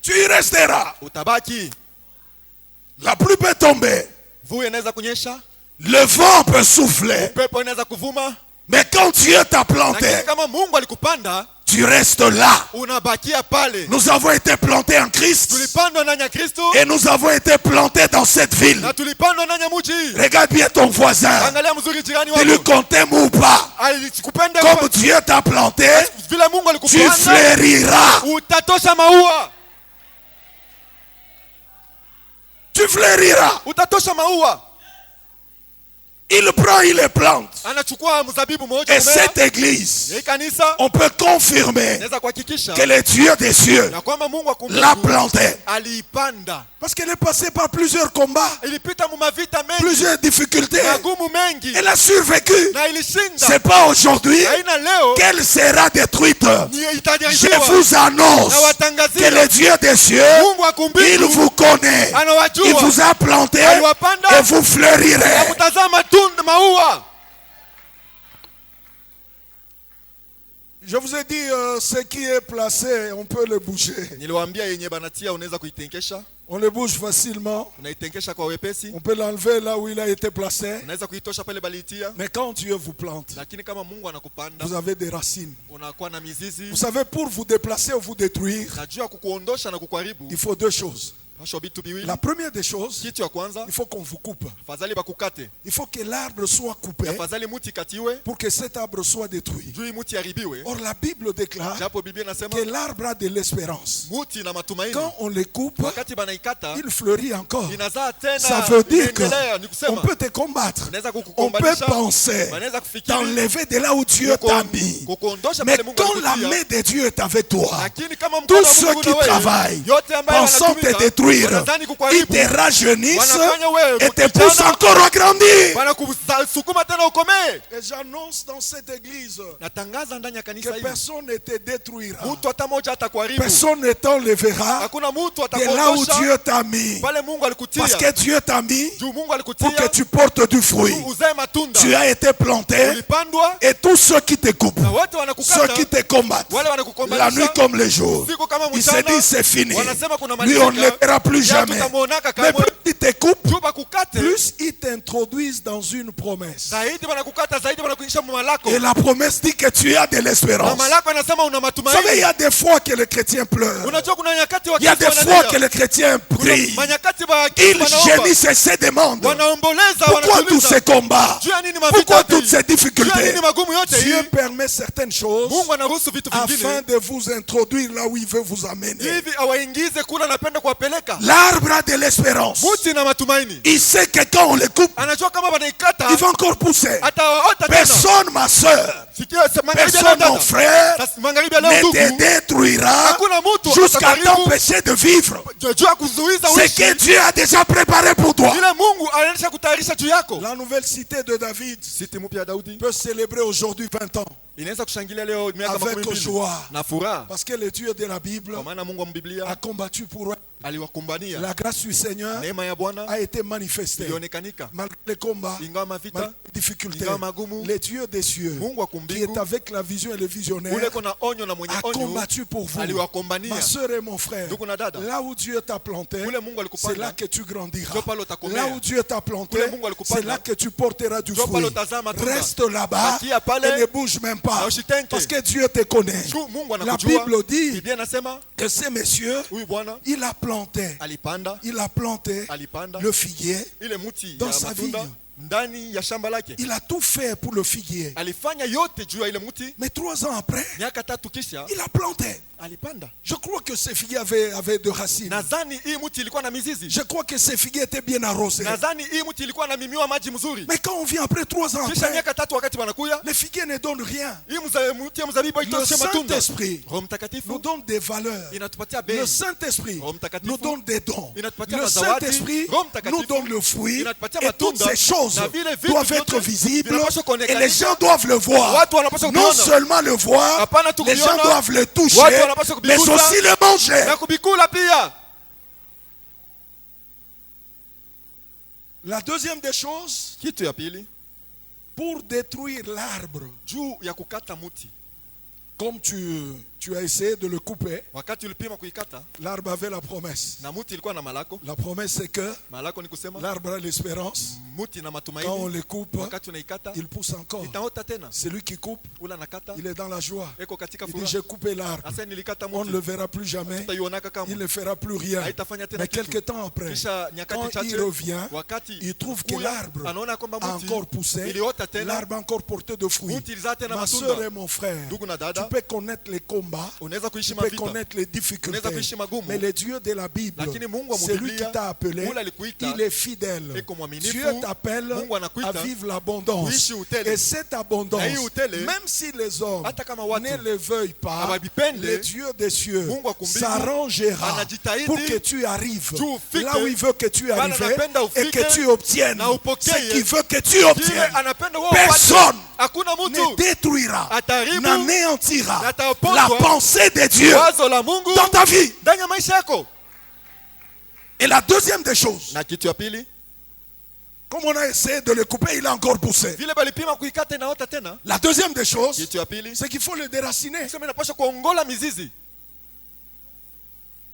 Tu y resteras. utabaki. La pluie peut tomber, Mvua inaweza kunyesha, le vent peut souffler, upepo inaweza kuvuma, mais quand Dieu t'a lakini planté, kama Mungu alikupanda tu restes là. unabakia pale. Nous avons été plantés en Christ Tulipandwa ndani ya Kristo et nous avons été plantés dans cette ville. na tulipandwa ndani ya mji. Regarde bien ton voisin. Angalia mzuri jirani Dis-lui wako, qu'on t'aime ou pas. alikupenda Comme Dieu t'a planté, vile Mungu tu alikupanda, fleuriras. utatosha maua, Tu fleuriras. utatosha maua. Il prend, il les plante. Anachukua mzabibu mmoja Et mmea, cette église, hii kanisa on peut confirmer naweza kuhakikisha que le Dieu des cieux na kwamba Mungu wa l'a kumbuku planté. aliipanda. Parce qu'elle est passée par plusieurs combats, Ilipita mu mavita mengi, plusieurs difficultés. magumu mengi, Elle a survécu. na ilishinda. C'est pas aujourd'hui Haina leo qu'elle sera détruite. ni Je itajaribiwa. vous annonce Na que watangazia le Dieu des cieux, Mungu wa il kumbuku vous connaît. Il anawajua, vous a planté aliwapanda et vous na fleurirez. kutazama tunda maua. Je vous ai dit, ce qui est placé, on peut le bouger. Niliwaambia yenye banatia unaweza kuitenkesha. On le bouge facilement. Unaitenkesha kwa wepesi. On peut l'enlever là où il a été placé. Unaweza kuitosha pale balitia. Mais quand Dieu vous plante, Lakini kama Mungu anakupanda, vous avez des racines. unakuwa na mizizi. Vous savez, pour vous déplacer ou vous détruire, Najua kukuondosha na kukuharibu. il faut deux choses. Pasha vitu viwili. La première des choses, Kitu ya kwanza, il faut qu'on vous coupe. afadhali bakukate. Il faut que l'arbre soit coupé Afadhali muti katiwe, pour que cet arbre soit détruit. juu muti haribiwe. Or, la Bible déclare Japo Biblia inasema que l'arbre a de l'espérance. muti na matumaini. Quand on les coupe, Wakati banaikata, il fleurit encore. inazaa tena. Ça veut dire inaendelea. Ni qu'on kusema peut te combattre. unaweza On peut kukukombanisha. penser Wanaweza kufikiri t'enlever de là où Dieu t'a mis. kukuondosha Mais pale Mungu quand la alikutia. main de Dieu est avec toi, Lakini kama tous mkono wa ceux Mungu qui na wewe, travaillent, yote ambayo pensant te wanatumika, détruire, wanadhani ils kukuharibu, te rajeunissent wanafanya wewe et te poussent kijana, encore à grandir. wanakusukuma tena ukomee. Et j'annonce dans cette église Natangaza ndani ya que kanisa hili, personne ne te détruira. mtu hata mmoja atakuharibu. Personne ne t'enlèvera Hakuna mtu de là où atakuondosha Dieu t'a mis. pale Mungu alikutia. Parce que Dieu t'a mis Juu Mungu pour alikutia que tu portes du fruit. uzae matunda. Tu as été planté Ulipandwa et tous ceux qui te coupent, na wote ceux wanakukata, qui te combattent, wale la wanakukombanisha nuit comme le jour, usiku kama ils se mchana, disent c'est fini. wanasema kuna Lui, on ne le malizika, verra plus ya jamais. tutamuonaka Mais kamwe. plus ils te coupent, Juu bakukate, plus ils t'introduisent dans une promesse. zaidi wanakukata, zaidi wanakuingisha mama lako. Et la promesse dit que tu as de l'espérance. Mama lako anasema una Vous savez, il matumaini. y a des fois que les chrétiens pleurent. Unajua kuna nyakati Il y a des wakati fois que wanalia. les chrétiens Kuna prient. manyakati ba Ils wanaomba. gémissent et se demandent Wanaomboleza, pourquoi tous ces wanatuliza. combats, Juu ya nini mavita pourquoi yote toutes hii? ces Juu ya difficultés. nini magumu yote Dieu hii? permet certaines choses Mungu anaruhusu vitu afin vingine de vous introduire là où il veut vous amener. hivi awaingize kula, anapenda kuwapeleka. L'arbre a de l'espérance. Muti na matumaini. Il sait que quand on le coupe, Anajua kama banaikata il va encore pousser. ataota tena. Personne, ma soeur, Sikia, magharibi ya personne, leo mon dada. frère, Sasa magharibi ya leo ne te ndugu, détruira hakuna mtu jusqu'à atakaribu t'empêcher de vivre jua kuzuiza ce uishi. que Dieu a déjà préparé pour toi. Ile Mungu anaendesha kutayarisha juu yako. La nouvelle cité de David Siti mpya ya Daudi peut célébrer aujourd'hui 20 ans inaweza kushangilia leo miaka avec 12 joie. na furaha, Parce que le Dieu de la Bible kwa maana Mungu wa Biblia a combattu pour eux. aliwakumbania. La grâce du Seigneur Neema ya Bwana a été manifestée. ilionekanika Malgré les combats, ingawa malgré mavita, les difficultés, ingawa magumu. le Dieu des cieux, Mungu wa qui kumbingu est avec la vision et le visionnaire, ule kona onyo na mwenye a onyo combattu pour vous. aliwakombania. Ma soeur et mon frère, Ndugu na dada, là où Dieu t'a planté, ule Mungu c'est là alikupanda que tu grandiras. ndio pale utakomea. Là où Dieu t'a planté, Ule Mungu alikupanda, c'est là que tu porteras du ndio pale fruit. utazaa matunda. Reste là-bas Bakia pale, et ne bouge même pas. na usitenke. Parce que Dieu te connaît. Juu Mungu La anakujua. Bible dit Biblia inasema que ces messieurs, huyu bwana il a planté alipanda alipanda le figuier ile muti dans ya sa matunda vigne. ndani ya shamba lake. Il a tout fait pour le figuier. Alifanya yote juu ya ile muti. Mais 3 ans après, Miaka 3 kisha il a planté. alipanda. Je crois que ces figuiers avaient de racines. Nadhani hii muti ilikuwa na mizizi. Je crois que ces figuiers étaient bien arrosés. Nadhani hii muti ilikuwa na mimiwa maji mzuri. Mais quand on vient après 3 ans Kisha après, miaka 3 wakati wanakuya, les figuiers ne donnent rien. hii muti ya mzabibu Le haitoshe matunda. Saint-Esprit Roho nous Mtakatifu donne des valeurs. inatupatia bei. Le Saint-Esprit Roho Mtakatifu nous donne des dons. inatupatia Le mazawadi. Saint-Esprit Roho Mtakatifu nous donne le fruit. inatupatia Et toutes matunda. ces choses Na vile vitu doivent vyote être visibles. vinapaswa Et kuonekanisha. les gens doivent le voir. Watu wanapaswa Non kuviona. seulement le voir, Hapana tu les gens kuviona. doivent le toucher, Watu wanapaswa mais kubigusa. aussi le manger. Na kubikula pia. La deuxième des choses, Kitu ya pili, pour détruire l'arbre, juu ya kukata muti. comme tu as essayé de le couper, Wakati ulipima kuikata l'arbre avait la promesse. na muti ilikuwa na malako. La promesse, c'est que Malako ni kusema l'arbre a l'espérance. muti na Quand on matumaini. le coupe, Wakati unaikata il pousse encore. itaota tena. Celui qui coupe, Ula nakata il est dans la joie. eko katika Il dit, furaha. j'ai coupé l'arbre. Asa nilikata On ne le muti. verra plus jamais. Utaionaka Il kama. ne fera plus rien. Haitafanya tena Mais kitu. quelque temps après, Kisha nyakati quand il chache revient, wakati il trouve que kuya, l'arbre anaona kwamba a muti encore poussé, iliota tena. l'arbre a encore porté de fruits. Muti ilizaa tena Ma soeur matunda. et mon frère, Ndugu na tu dada, peux connaître les combats, unaweza kuishi tu peux mavita. connaître les difficultés, Unaweza kuishi magumu. mais le Dieu de la Bible, Lakini Mungu wa c'est lui Biblia, qui t'a appelé, ule alikuita, il est fidèle. eko mwaminifu. Dieu t'appelle Mungu anakuita, à vivre l'abondance. kuishi utele. Et cette abondance, Na hii utele, même si les hommes hata kama watu ne le veuillent pas, hawavipende, le Dieu des cieux Mungu wa kumbingu s'arrangera anajitahidi pour que tu arrives juu ufike, là où il veut que tu bana arrives anapenda et ufike, que tu obtiennes na upokee, ce qu'il veut que tu Kile obtiennes. anapenda wewe Personne upate. Hakuna ne mtu détruira, ataharibu, n'anéantira atapotwa la pensée de Dieu wazo la Mungu dans ta vie. ndani ya maisha yako. Et la deuxième des choses, Na kitu ya pili, Comme on a essayé de le couper, il a encore poussé. vile balipima kuikata inaota tena. La deuxième des choses, Kitu ya pili, c'est qu'il faut le déraciner. sema inapaswa kuongola mizizi.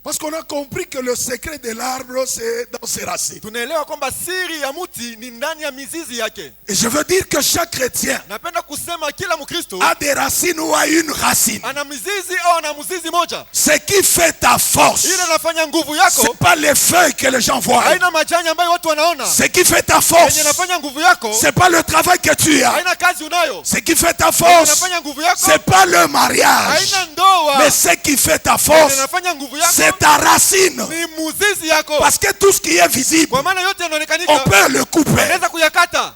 Parce qu'on a compris que le secret de l'arbre, c'est dans ses racines. Tunaelewa kwamba siri ya mti ni ndani ya mizizi yake. Et je veux dire que chaque chrétien Napenda kusema kila Mkristo a des racines ou a une racine. ana mizizi au ana mzizi moja. Ce qui fait ta force, Ile inafanya nguvu yako c'est pas les feuilles que les gens voient. haina majani ambayo watu wanaona. Ce qui fait ta force, Yenye inafanya nguvu yako c'est pas le travail que tu as. haina kazi unayo. Ce qui fait ta Yenye force, inafanya nguvu yako c'est pas le mariage. haina ndoa. Mais ce qui fait ta Yenye force, inafanya nguvu yako c'est ta racine. ni mzizi yako. Parce que tout ce qui est visible, Kwa maana yote on yanaonekanika peut le couper. unaweza kuyakata,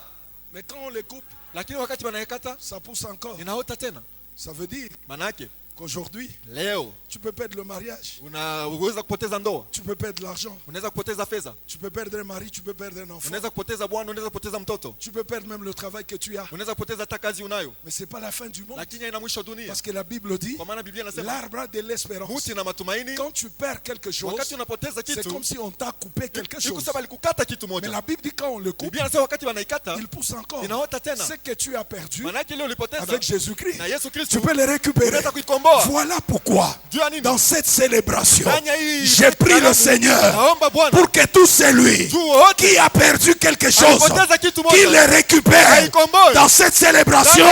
Mais quand on le coupe, lakini wakati wanayakata ça pousse encore. inaota tena. Ça veut dire Maana yake qu'aujourd'hui, leo tu peux perdre le mariage, unaweza kupoteza ndoa, tu peux perdre l'argent, unaweza kupoteza fedha, tu peux perdre un mari, tu peux perdre un enfant, unaweza kupoteza bwana, unaweza kupoteza mtoto, tu peux perdre même le travail que tu as. unaweza kupoteza hata kazi unayo, Mais c'est pas la fin du monde. lakini haina mwisho wa dunia. Parce que la Bible dit, Kwa maana Biblia inasema l'arbre a de l'espérance. mti na matumaini. Quand tu perds quelque chose, Wakati unapoteza c'est kitu comme si on t'a coupé quelque ni chose. kusema alikukata kitu Mais moja. la Bible dit quand on le coupe, Biblia inasema wakati wanaikata il pousse encore. inaota tena. Ce que tu as perdu Maana yake ile ulipoteza avec Jésus-Christ, na Yesu tu Kristo peux le récupérer. unaweza kuikomboa. Voilà pourquoi, Juu ya nini? dans cette célébration, Ndani ya hii j'ai pris le karamu, Seigneur naomba Bwana pour que tout celui juu wote qui a perdu quelque chose, alipoteza kitu qu'il moja le récupère aikomboe dans cette célébration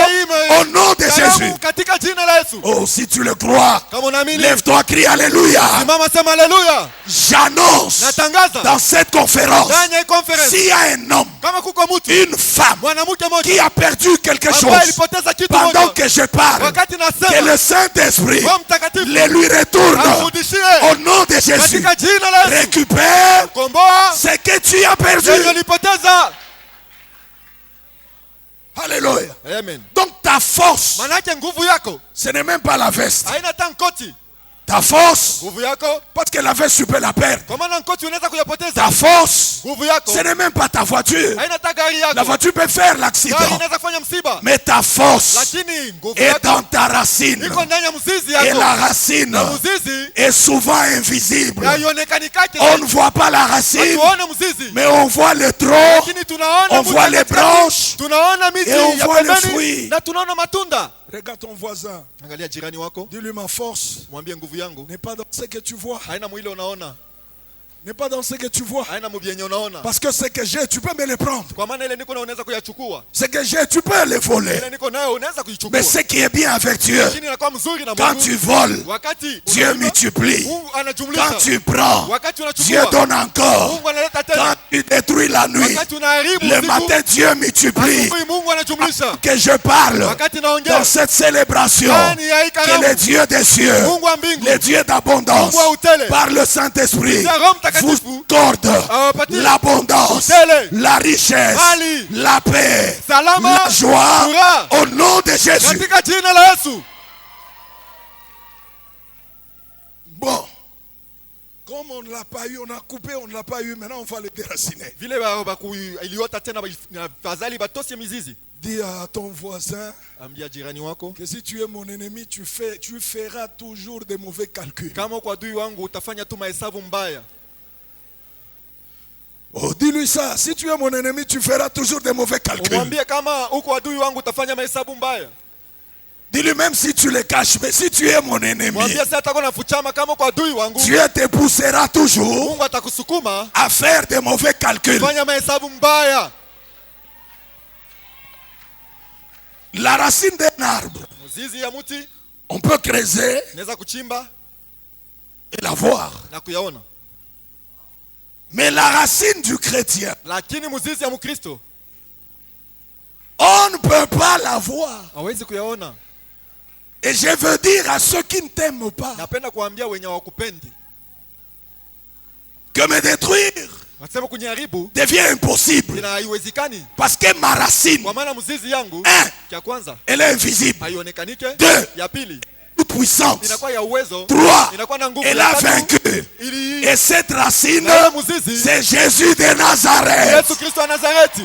au nom de karamu Jésus. katika jina la Yesu. Oh, si tu le crois, Kama unaamini lève-toi, crie Alléluia. simama, sema haleluya. J'annonce Natangaza dans cette conférence, ndani ya hii conference, s'il y a un homme, kama kuko mtu une femme mwanamke qui moja a perdu quelque ambaye chose, alipoteza kitu pendant moja, que je parle, wakati que nasema le Saint-Esprit Roho Mtakatifu le lui retourne amrudishie au nom de Jésus. katika jina la Yesu. Récupère Komboa ce que tu as perdu. yenye ulipoteza. Alléluia. Amen. Donc ta force, Maana yake nguvu yako ce n'est même pas la veste. haina hata nkoti. Ta force, Nguvu yako, parce que la veste tu peux la perdre. kwa maana nkoti unaweza kuyapoteza. Ta force, Nguvu yako ce n'est même pas ta voiture. haina hata gari La yako. voiture peut faire Gari l'accident. inaweza kufanya msiba, Mais ta force lakini nguvu est yako dans ta racine. iko ndani ya mzizi Et yako. la racine Na mzizi est souvent invisible. haionekani kake. On ne voit pas la racine, Tuone mzizi, mais on voit le tronc, lakini tunaona on mti voit les katikati, branches, tunaona miti et on ya voit les pembeni fruits. na tunaona matunda. Regarde ton voisin. Angalia jirani wako, Dis-lui, ma force mwambie nguvu yangu n'est pas dans ce que tu vois. haina mwile unaona, N'est pas dans ce que tu vois. haina mubyenye unaona. Parce que ce que j'ai, tu peux me le prendre. Kwa maana ile niko na unaweza kuyachukua, Ce que j'ai, tu peux le voler. ile niko nayo unaweza kuichukua, Mais ce qui est bien avec Dieu, lakini inakuwa mzuri na quand Mungu tu voles, wakati Dieu unaiba, multiplie. Mungu Quand anajumlisha. tu prends, Wakati Dieu unachukua, donne encore. Mungu analeta Quand tena. tu détruis la nuit, Wakati unaharibu le usiku, matin, Dieu multiplie. asubuhi Mungu anajumlisha. Que je parle Wakati naongea dans cette célébration, ndani ya hii que karamu, le Dieu des cieux, Mungu wa mbingu, le Dieu d'abondance, Mungu wa utele, par le Saint-Esprit, kupitia Roho Mtakatifu, vous accorde awapatie l'abondance, utele, la richesse, mali, la paix, salama, la joie, furaha, au nom de Jésus. katika jina la Yesu. Bon, comme on ne l'a pas eu, on a coupé, on ne l'a pas eu, maintenant on va le déraciner. Vile iliota tena fadhali batosye mizizi. Dis à ton voisin Ambia jirani wako, que si tu es mon ennemi, tu feras toujours de mauvais calculs. kama kwa adui wangu utafanya tu mahesabu mbaya. Oh, dis-lui ça. Si tu es mon ennemi, tu feras toujours de mauvais calculs. Umwambie kama uko adui wangu utafanya mahesabu mbaya. Dis-lui même si tu le caches, mais si tu es mon ennemi, Mwambie sasa atakuwa nafuchama kama uko adui wangu. Dieu te poussera toujours Mungu atakusukuma à faire de mauvais calculs. fanya mahesabu mbaya. La racine d'un arbre, Mzizi ya mti on peut creuser naweza kuchimba et la voir. na kuyaona, Mais la racine du chrétien, lakini mzizi ya Mkristo on ne peut pas la voir. hawezi kuyaona. Et je veux dire à ceux qui ne t'aiment pas Napenda kuambia wenye hawakupendi que me détruire wasema kunyaribu devient impossible. ina haiwezekani, Parce que ma racine, kwa maana mzizi yangu ya kwanza elle est invisible. haionekanike, Deux, ya pili toute puissante. inakuwa ya uwezo, Trois, inakuwa na nguvu, elle a vaincu. ili Et cette racine, na ile mzizi c'est Jésus de Nazareth. Yesu Kristo wa Nazareti.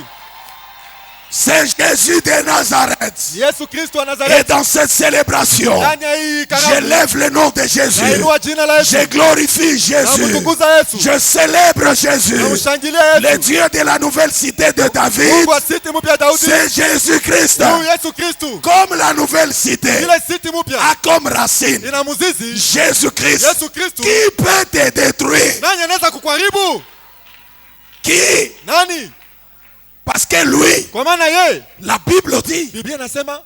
C'est Jésus de Nazareth. Yesu Kristo wa Et Nazareti. dans cette célébration, Ndani ya hii karamu, j'élève le nom de Jésus. nainua jina la Yesu. Je glorifie Jésus. Namtukuza Yesu. Je célèbre Jésus. Namshangilia Le Yesu. Dieu de la nouvelle cité de David, Mungu wa siti mpya ya Daudi. c'est Jésus-Christ. Huyu Yesu Kristo. Comme la nouvelle cité Ile siti mpya a comme racine ina mzizi Jésus-Christ. Yesu Kristo. Qui peut te détruire? Nani anaweza kukuharibu? Qui? Nani? Parce que lui, Kwa maana yeye, la Bible dit, Biblia inasema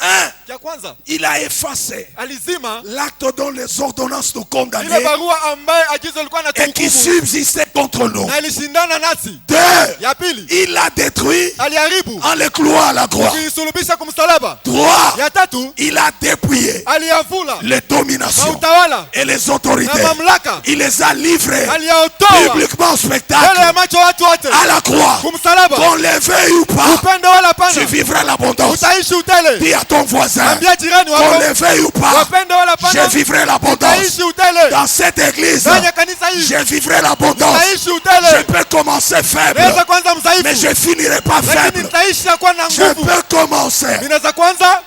ya kwanza il a effacé alizima l'acte dont les ordonnances nous ile condamnaient barua ambaye agizo lilikuwa et qui anatuhukumu subsistait contre nous. na ilishindana nasi. 2. Ya pili, Il l'a détruit aliharibu en le clouant à la croix. kuisulubisha kumsalaba. 3. Ya tatu, Il a dépouillé aliyavula les dominations mautawala et les na autorités. mamlaka, Il les a livrés aliyaotoa publiquement au mbele ya spectacle macho ya watu wote à la croix. kumsalaba. Qu'on le veuille ou pas, Upende wala tu pana, vivras l'abondance. utaishi utele. Dis à ton voisin, Ambia jirani qu'on wako, le veuille ou pas, wapende wala je pana, vivrai l'abondance. utaishi utele. Dans cette église, Ndani ya kanisa hii, je vivrai l'abondance. utaishi Je utele. peux commencer faible, Naweza kwanza mais mzaifu, je finirai pas lakini faible. nitaishi kuwa na Je nguvu. peux commencer. Ninaweza kwanza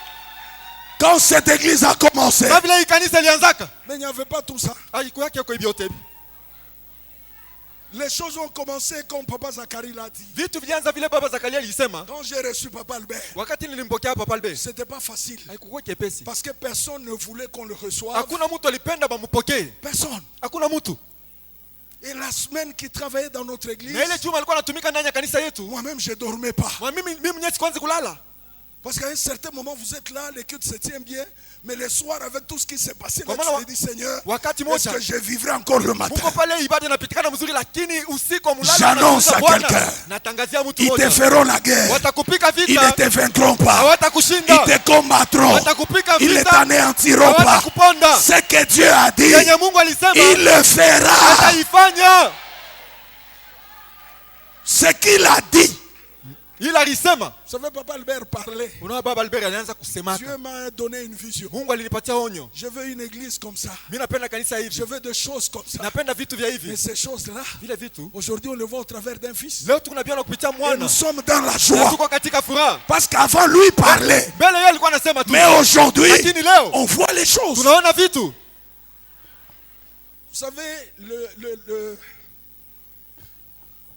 Quand cette église a commencé, kama vile hii kanisa ilianzaka. mais il n'y avait pas tout ça. Haikuwa yake kwa hivyo tebi. Les choses ont commencé comme Papa Zacharie l'a dit. Vitu vilianza vile baba Zakaria alisema. Quand j'ai reçu Papa Albert, Wakati nilimpokea Papa Albert, c'était pas facile. haikuwa kepesi. Parce que personne ne voulait qu'on le reçoive. Hakuna mtu alipenda bampokee. Personne. Hakuna mtu. Et la semaine qui travaillait dans notre église, Na ile juma alikuwa anatumika ndani ya kanisa yetu. moi-même je dormais pas. Mimi mwenyewe sikuanza kulala. Parce qu'à un certain moment, vous êtes là, le culte se tient bien, mais le soir, avec tout ce qui s'est passé, là, Comment tu te dis, Seigneur, wakati est-ce moja que je vivrai encore le matin? Mungu pale ibada inapitikana mzuri, lakini usiku wa mulala J'annonce unatuliza à Bwana. quelqu'un. Natangazia mtu Ils te mmoja, feront la guerre. watakupika Ils ne vita, te vaincront pas. Ils hawatakushinda, te combattront. watakupika Ils ne vita, t'anéantiront pas. hawatakuponda. Ce que Dieu a dit, Yenye Mungu alisema il le fera. ataifanya. Ce qu'il a dit. Ila alisema. Vous savez, Papa Albert parlait. Unaona baba Albert alianza kusemaka. Dieu m'a donné une vision. Mungu alinipatia onyo. Je veux une église comme ça. Mimi napenda kanisa Je hivi. veux des choses comme ça. Napenda vitu vya Et hivi. ces choses-là, Vile vitu. aujourd'hui, on le voit au travers d'un fils. Leo tunabiana kupitia Et mwana. nous sommes dans la Na joie. tuko katika furaha. Parce qu'avant, lui parlait. Mbele yeye alikuwa anasema tu. Mais aujourd'hui, Lakini leo on voit les choses. Vous tunaona vitu. savez,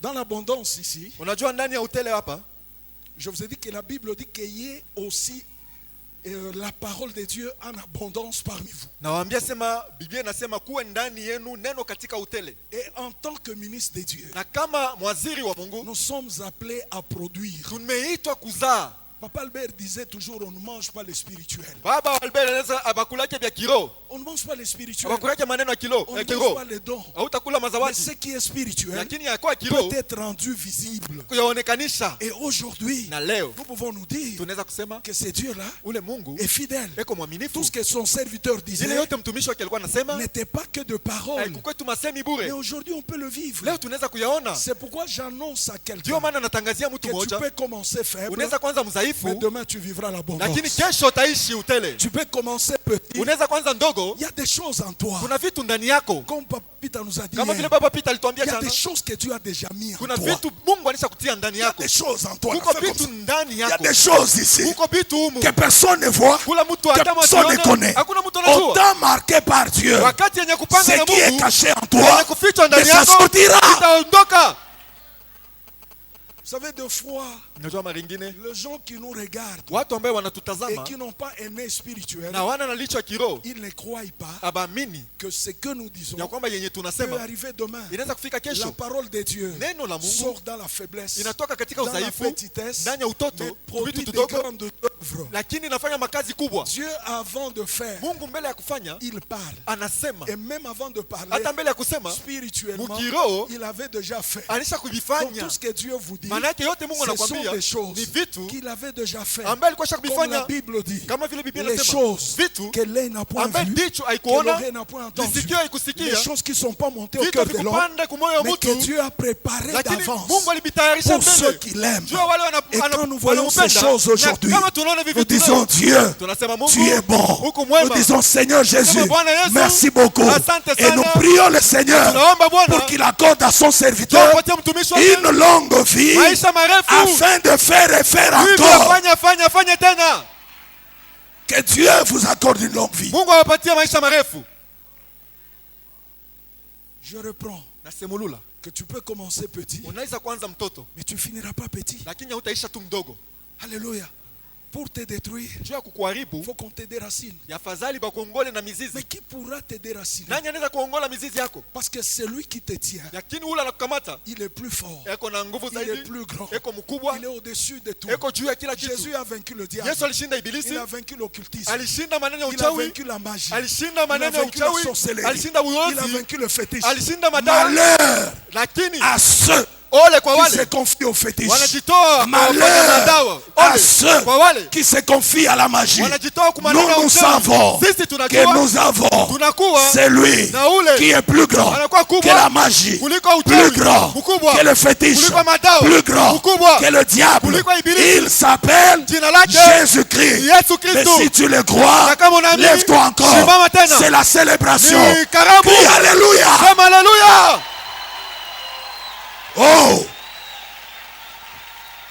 dans l'abondance ici, Unajua ndani ya utele hapa, je vous ai dit que la Bible dit qu'il y ait aussi la parole de Dieu en abondance parmi vous. nawaambia sema Biblia inasema kuwe ndani yenu neno katika utele. Et en tant que ministre de Dieu, Na kama mwaziri wa Mungu, nous sommes appelés à produire. tumeitwa kuzaa. Papa Albert disait toujours, on ne mange pas le spirituel. Baba Albert anasema abakulake vya kiroho. On ne mange pas le spirituel. Abakulake maneno ya kilo, On ya ne mange kiroho. pas les dons. Hautakula Mais mazawadi. ce qui est spirituel Lakini ya kwa peut kiroho être rendu visible. kuyaonekanisha. Et aujourd'hui, Na leo nous pouvons nous dire tunaweza kusema que ce Dieu-là ule Mungu est fidèle. eko mwaminifu. Tout ce que son serviteur Zile disait yote mtumishi wake alikuwa anasema n'était pas que de paroles. haikuwa tu masemi Mais bure. aujourd'hui, on peut le vivre. Leo tunaweza kuyaona. C'est pourquoi j'annonce à Ndio quelqu'un maana natangazia mtu que tu mmoja, peux commencer faible, unaweza kwanza mais mdhaifu, demain tu vivras l'abondance. lakini kesho utaishi utele. Tu peux commencer petit. Unaweza kwanza ndogo, Il y a des choses en toi. kuna vitu ndani yako. Comme Papa nous a dit, Kama hier, vile baba Peter alituambia il y a jana, des choses que Dieu a déjà mis en kuna toi. vitu Mungu anisha kutia ndani Il y a yako. des choses en toi. Kuko Fais comme vitu ça. ndani Il y a yako. des choses ici Kuko vitu humu. que personne ne voit, Kula mtu que hata personne ne masione, connaît. hakuna mtu Au anajua. temps marqué par Dieu, Wakati yenye kupanga ce na qui est Mungu, caché en yenye toi kufichwa ne ndani yako, sortira. itaondoka. Vous savez, deux fois, Unajua mara nyingine les gens qui nous regardent watu ambao et wanatutazama qui n'ont pas un œil spirituel, na wana na licho ya kiroho ils ne croient pas abaamini que ce que nous disons ya kwamba yenye peut tunasema arriver demain. inaweza kufika La kesho. parole de Dieu Neno la Mungu sort dans la faiblesse, inatoka katika dans la udhaifu, petitesse, ndani ya mais utoto, produit vitu des tudogo, grandes œuvres. lakini inafanya makazi kubwa. Dieu, avant de faire, Mungu mbele ya kufanya il parle. anasema, Et même avant de parler, hata mbele ya kusema spirituellement, Mukiroho, il avait déjà fait. anisha Donc kuvifanya. tout ce que Dieu vous dit, Maana yake yote Mungu ce sont anakuambia des choses ni vitu qu'il avait déjà fait. ambaye alikuwa Comme la shakuvifanya, Bible dit, kama vile Biblia les inasema choses vitu que l'œil n'a point ambaye vues, ndicho que haikuona, l'oreille n'a point entendu, lisikio les haikusikia, choses qui ne sont pas montées au vitu cœur de l'homme, havikupanda kumoyo wa mais que mtu, Dieu a préparé lakini d'avance Mungu alivitayarisha pour ceux mbele. qui l'aiment. Jua wale Et quand nous voyons ces wanampenda, choses na aujourd'hui, kama tunaona hivi nous vitu disons leo, Dieu, tunasema Mungu, tu es bon. Mungu Nous mwema. disons Seigneur Jésus, Tunasema Bwana Yesu, merci beaucoup. asante Et sana. nous prions le Seigneur Tunaomba Bwana pour qu'il accorde à son serviteur tupatie mtumishi wake une longue vie maisha marefu. afin de faire et faire Hivyo encore. fanya tena. Que Dieu vous accorde une longue vie. Mungu awapatie maisha marefu. Je reprends. Nasemulula. Que tu peux commencer petit, Unaweza kuanza mtoto, mais tu finiras pas petit. lakini hutaisha tu mdogo. Alléluia. Pour te détruire, Juu ya kukuharibu, il faut qu'on te déracine. yafadhali bakuongole na mizizi. Mais qui pourra te déraciner? Nani anaweza kuongola mizizi yako? Parce que celui qui te tient, Lakini ule anakukamata, il est plus fort, eko na nguvu il est zaidi, plus grand, eko mkubwa, il est au-dessus de tout. eko juu ya kila kitu. Jésus a vaincu le diable, Yesu alishinda ibilisi, il a vaincu l'occultisme, alishinda maneno ya il a uchawi, vaincu la magie, alishinda il a maneno ya vaincu la uchawi, sorcellerie, alishinda il a uozi, vaincu le fétiche. alishinda madawa. Malheur Lakini à ceux ole kwa qui se wale confient au fétiche. wanajitoa kwa Malheur madawa. à Ole ceux kwa wale qui se confient à la magie. wanajitoa kwa maneno ya Nous uchawi. savons Sisi que tunajua nous avons tunakuwa celui na ule qui est plus grand anakuwa que kubwa la magie, kuliko plus uchawi, grand mkubwa que le fétiche, kuliko madawa, plus grand mkubwa que le diable. kuliko ibilisi. Il s'appelle Jina lake Jésus-Christ. Yesu Mais Kristo. si tu le crois, Na kama unaamini, lève-toi encore. simama tena. C'est la célébration. Ni karamu. Crie Alléluia. Sema haleluya. Oh.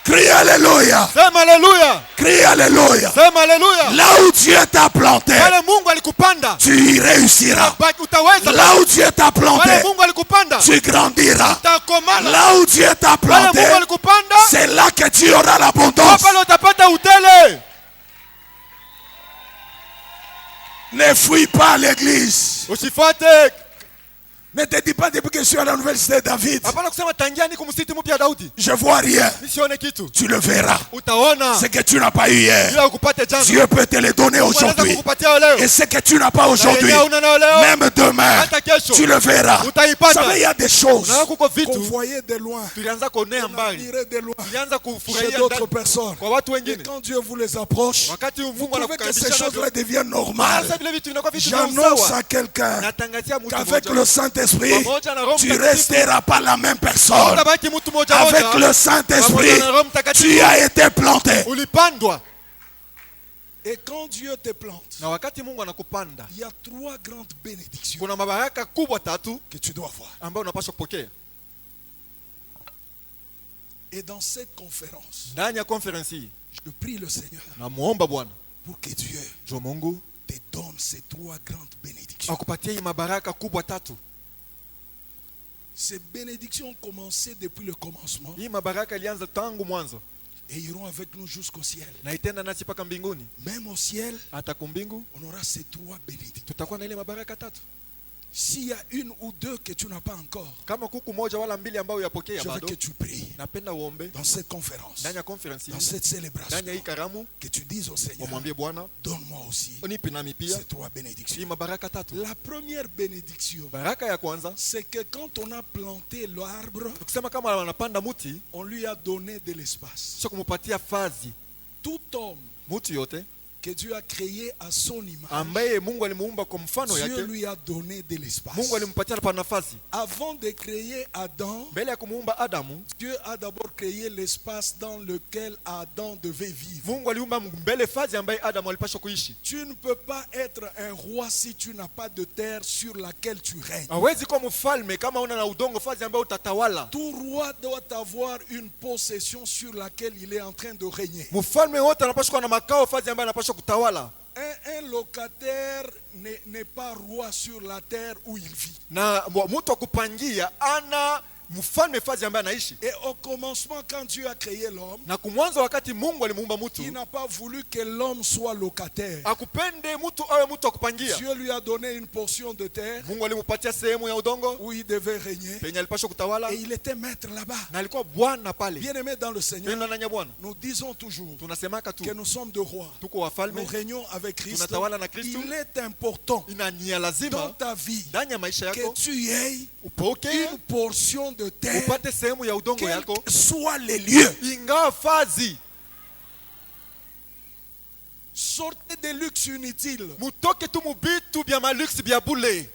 Crie Alléluia. Sema haleluya. Crie Alléluia. Sema haleluya. Là où Dieu t'a planté, Pale Mungu alikupanda, tu y réussiras. utaweza. Là où Dieu t'a planté, Pale Mungu alikupanda, tu grandiras. utakomala. Là où Dieu t'a Pale planté, Mungu alikupanda, c'est là que tu auras l'abondance. pale utapata utele. Ne fuis pas l'église. Usifuate. Ne te dis pas depuis que je suis à la nouvelle cité David, Hapana kusema tangia niko msiti mpya Daudi. je vois rien. Nisione kitu. Tu le verras. Utaona. Ce que tu n'as pas eu hier, Bila ukupate jana. Dieu peut te le donner Mungu anaweza aujourd'hui. kukupatia leo. Et ce que tu n'as pas aujourd'hui, Na yenyewe unanayo leo, même demain, hata kesho tu le verras. Vous utaipata. savez, il y a des choses Na kuko qu'on vitu voyait de loin, tulianza kuonea on mbali. admirait de loin Tulianza chez kufurahia d'autres ndani personnes. kwa watu Et wengine. quand Dieu vous les approche, Wakati vous Mungu trouvez que ces anakukaribisha choses-là navyo, deviennent normales. sasa vile vitu vinakuwa vitu vya J'annonce usawa. à quelqu'un Natangazia mtu qu'avec mmoja, le Saint-Esprit, pamoja na Roho tu Mtakatifu, resteras pas la même personne. utabaki mtu mmoja Avec mmoja. le Saint-Esprit, Pamoja na Roho tu Mtakatifu, as été planté. ulipandwa. Et quand Dieu te plante, Na wakati Mungu anakupanda, il y a 3 grandes bénédictions kuna mabaraka kubwa tatu que tu dois avoir. ambayo unapaswa kupokea. Et dans cette conférence, Ndani ya conference hii, je prie le Seigneur namuomba Bwana pour que Dieu jo Mungu te donne ces 3 grandes bénédictions. akupatie hii mabaraka kubwa tatu. Ces bénédictions ont commencé depuis le commencement Hii mabaraka ilianza tangu mwanzo et iront avec nous jusqu'au ciel. na itenda nasi mpaka mbinguni. Même au ciel, Hata kumbingu on aura ces 3 bénédictions. tutakuwa na ile mabaraka tatu. S'il y a une ou 2 que tu n'as pas encore, Kama kuku moja wala mbili ambayo yapokea je veux bado, que tu pries napenda uombe dans cette conférence, ndani ya conference dans hii, cette célébration, ndani ya hii karamu, que tu dises au Seigneur, wamwambie Bwana, donne-moi aussi unipe nami pia ces 3 hii bénédictions. mabaraka tatu. La première bénédiction, Baraka ya kwanza, c'est que quand on a planté l'arbre, tukisema kama wanapanda muti, on lui a donné de l'espace. sio kumupatia fazi. Tout homme Mutu yote que Dieu a créé à son image, ambaye Mungu alimuumba kwa mfano Dieu yake, lui a donné de l'espace. Mungu alimpatia pa nafasi. Avant de créer Adam, Mbele ya kumuumba Adamu, Dieu a d'abord créé l'espace dans lequel Adam devait vivre. Mungu aliumba mbele fazi ambaye Adamu alipaswa kuishi. Tu ne peux pas être un roi si tu n'as pas de terre sur laquelle tu règnes. Hawezi kuwa mfalme kama una na udongo fazi ambaye utatawala. Tout roi doit avoir une possession sur laquelle il est en train de régner. Mfalme wote anapaswa kuwa na makao fazi ambaye anapaswa kutawala. Un locataire n'est pas roi sur la terre où il vit. Na mtu wa kupangia ana mfalme fazi ambaye anaishi. Et au commencement, quand Dieu a créé l'homme, Na kumwanzo wakati Mungu alimuumba mtu, il n'a pas voulu que l'homme soit locataire. akupende mtu awe mtu wa kupangia. Dieu lui a donné une portion de terre Mungu alimupatia sehemu ya udongo où il devait régner. penye alipaswa kutawala, Et il était maître là-bas. na alikuwa bwana pale. Bien-aimé dans le Seigneur, Penda nanya Bwana, nous disons toujours tunasemaka tu que nous sommes de rois. tuko Nous wafalme, régnons avec Christ. tunatawala na Kristo. Il est important Ina nia dans lazima ta vie ndani ya maisha que yako tu aies upoke une portion de terre, upate sehemu ya udongo quels yako, que soient les lieux. ingawa fazi. Sortez des luxes inutiles Mutoke tu mubitu bya malux bya bule,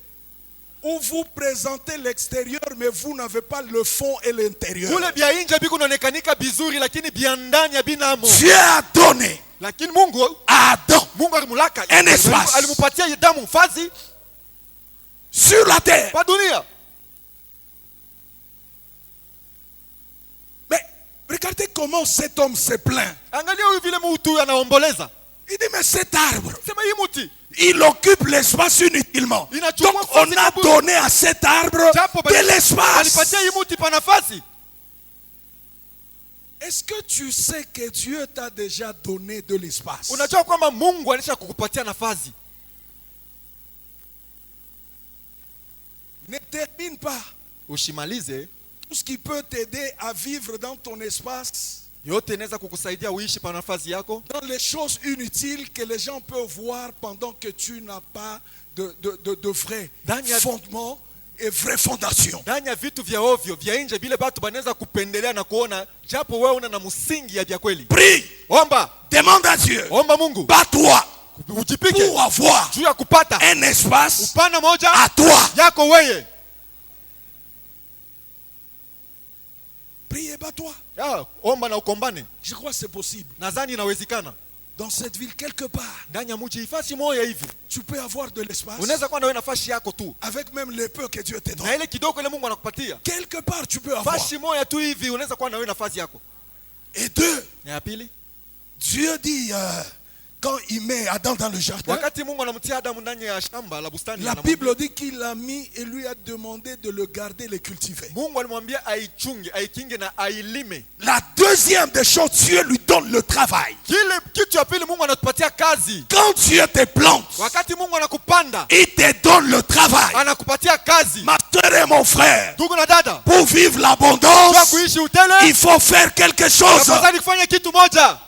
où vous présentez l'extérieur mais vous n'avez pas le fond et l'intérieur. kule bya nje biko naonekanika bizuri lakini bya ndani ya binamo. Dieu a donné Lakini Mungu à Adam alimulaka Un espace. alimupatia damu fazi sur la terre. pa dunia. Mais comment cet homme se plaint. Angalia huyu vile mtu anaomboleza. Il dit, mais cet arbre, Sema hii mti il occupe l'espace inutilement. Il a tout Donc fait, on c'est a pas donné à cet arbre Japo de l'espace. alipatia hii mti pa nafasi. Est-ce que tu sais que Dieu t'a déjà donné de l'espace? Unajua kwamba Mungu alisha kukupatia nafasi. Ne termine pas. Ushimalize Tout ce qui peut t'aider à vivre dans ton espace, yote inaweza kukusaidia uishi pa nafasi yako. dans les choses inutiles que les gens peuvent voir pendant que tu n'as pas de vrai Daniel- fondement et vraie fondation. Ndani ya vitu vya ovyo vya nje vile watu banaweza kupendelea na kuona japo wewe una na msingi ya vya kweli. Prie, Omba, demande à Dieu, omba Mungu. bats-toi Ujipike pour avoir juu ya kupata un espace upana moja à toi. yako wewe. Prie et bats-toi. Omba na ukombane. Je crois que c'est possible. Nadhani inawezekana. Dans cette ville, quelque part, Ndani ya mji ifasi moja hivi tu peux avoir de l'espace unaweza kuwa na wewe nafasi yako tu. avec même les peu que Dieu te donne. Na ile kidogo ile Mungu anakupatia. Quelque part, tu peux avoir. Fasi moja tu hivi unaweza kuwa na wewe nafasi yako. Et deux, Na ya pili, Dieu dit, quand il met Adam dans le jardin, wakati Mungu anamtia Adamu ndani ya shamba la bustani, la Bible dit qu'il l'a mis et lui a demandé de le garder et le cultiver. Mungu alimwambia aichunge, aikinge na ailime. La deuxième des choses, Dieu lui donne le travail. Kile kitu ya pili Mungu anatupatia kazi. Quand Dieu te plante, Wakati Mungu anakupanda, il te donne le travail. anakupatia kazi. Ma soeur et mon frère, Ndugu na dada, pour vivre kwa l'abondance, kuishi utele, il faut faire quelque chose. unapaswa kufanya kitu moja.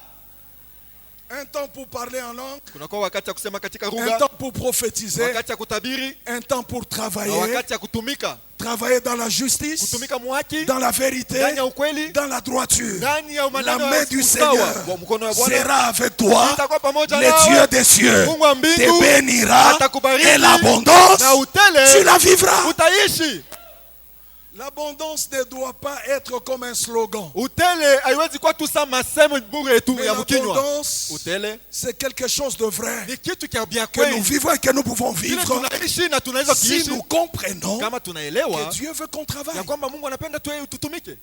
Un temps pour parler en langue, Kuna kwa wakati ya kusema katika un lugha, temps pour prophétiser, wakati ya kutabiri, un temps pour na travailler, wakati ya kutumika. travailler dans la justice, Kutumika muhaki, dans la ndani vérité, ya ukweli, dans la droiture. ndani ya La umaneno main ya du usawa. Seigneur Mkono wa Bwana sera avec toi. itakuwa pamoja Le nawe. Dieu des cieux Mungu wa mbingu te bénira atakubariki, et l'abondance, na utele tu la vivras. utaishi. L'abondance ne doit pas être comme un slogan. Utele haiwezi kuwa tu sa masemo bure tu Mais ya mkinywa. l'abondance, Utele c'est quelque chose de vrai ni kitu kia bien que nous kweli. vivons et que nous pouvons Vile vivre tunaishi na tunaweza si kuishi nous comprenons kama tunaelewa que Dieu veut qu'on travaille. ya kwamba Mungu anapenda tutumike.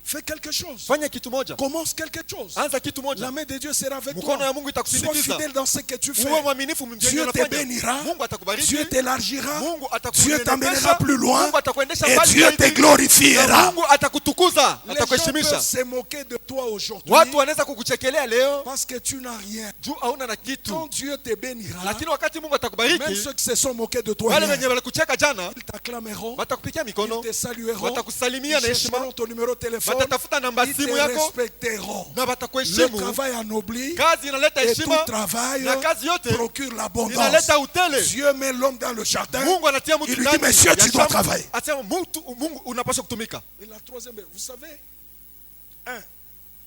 Fais quelque chose. Fanya kitu moja. Commence quelque chose. Anza kitu La moja. main de Dieu sera avec Mkono toi. ya Mungu Sois itakusindikiza. fidèle dans ce que tu fais. Uwe mwaminifu mjengo Dieu te unafanya. bénira. Mungu atakubariki. Dieu t'élargira. Mungu Dieu t'amènera atakuendesha. plus loin. Mungu atakuendesha Et mbali Dieu te zaidi. glorifiera. Na Mungu atakutukuza, Les gens atakuheshimisha. peuvent se moquer de toi aujourd'hui Watu wanaweza kukuchekelea leo parce que tu n'as rien. juu hauna na kitu. Quand Dieu te bénira, Lakini wakati Mungu même atakubariki, ceux qui se sont moqués de toi, wale hier, wenye walikucheka jana ils t'acclameront, watakupikia ils mikono, te salueront, watakusalimia na ils heshima, chercheront ton numéro de téléphone, watatafuta namba ils simu te yako respecteront. na Le watakuheshimu. travail anoblit Kazi inaleta et tout heshima travail na kazi yote procure l'abondance. inaleta utele. Dieu met l'homme dans le jardin. Mungu anatia mtu Il lui ndani dit, monsieur, ya tu dois shamba. travailler. Asema Mungu unapaswa kutumika. Et la troisième, vous savez,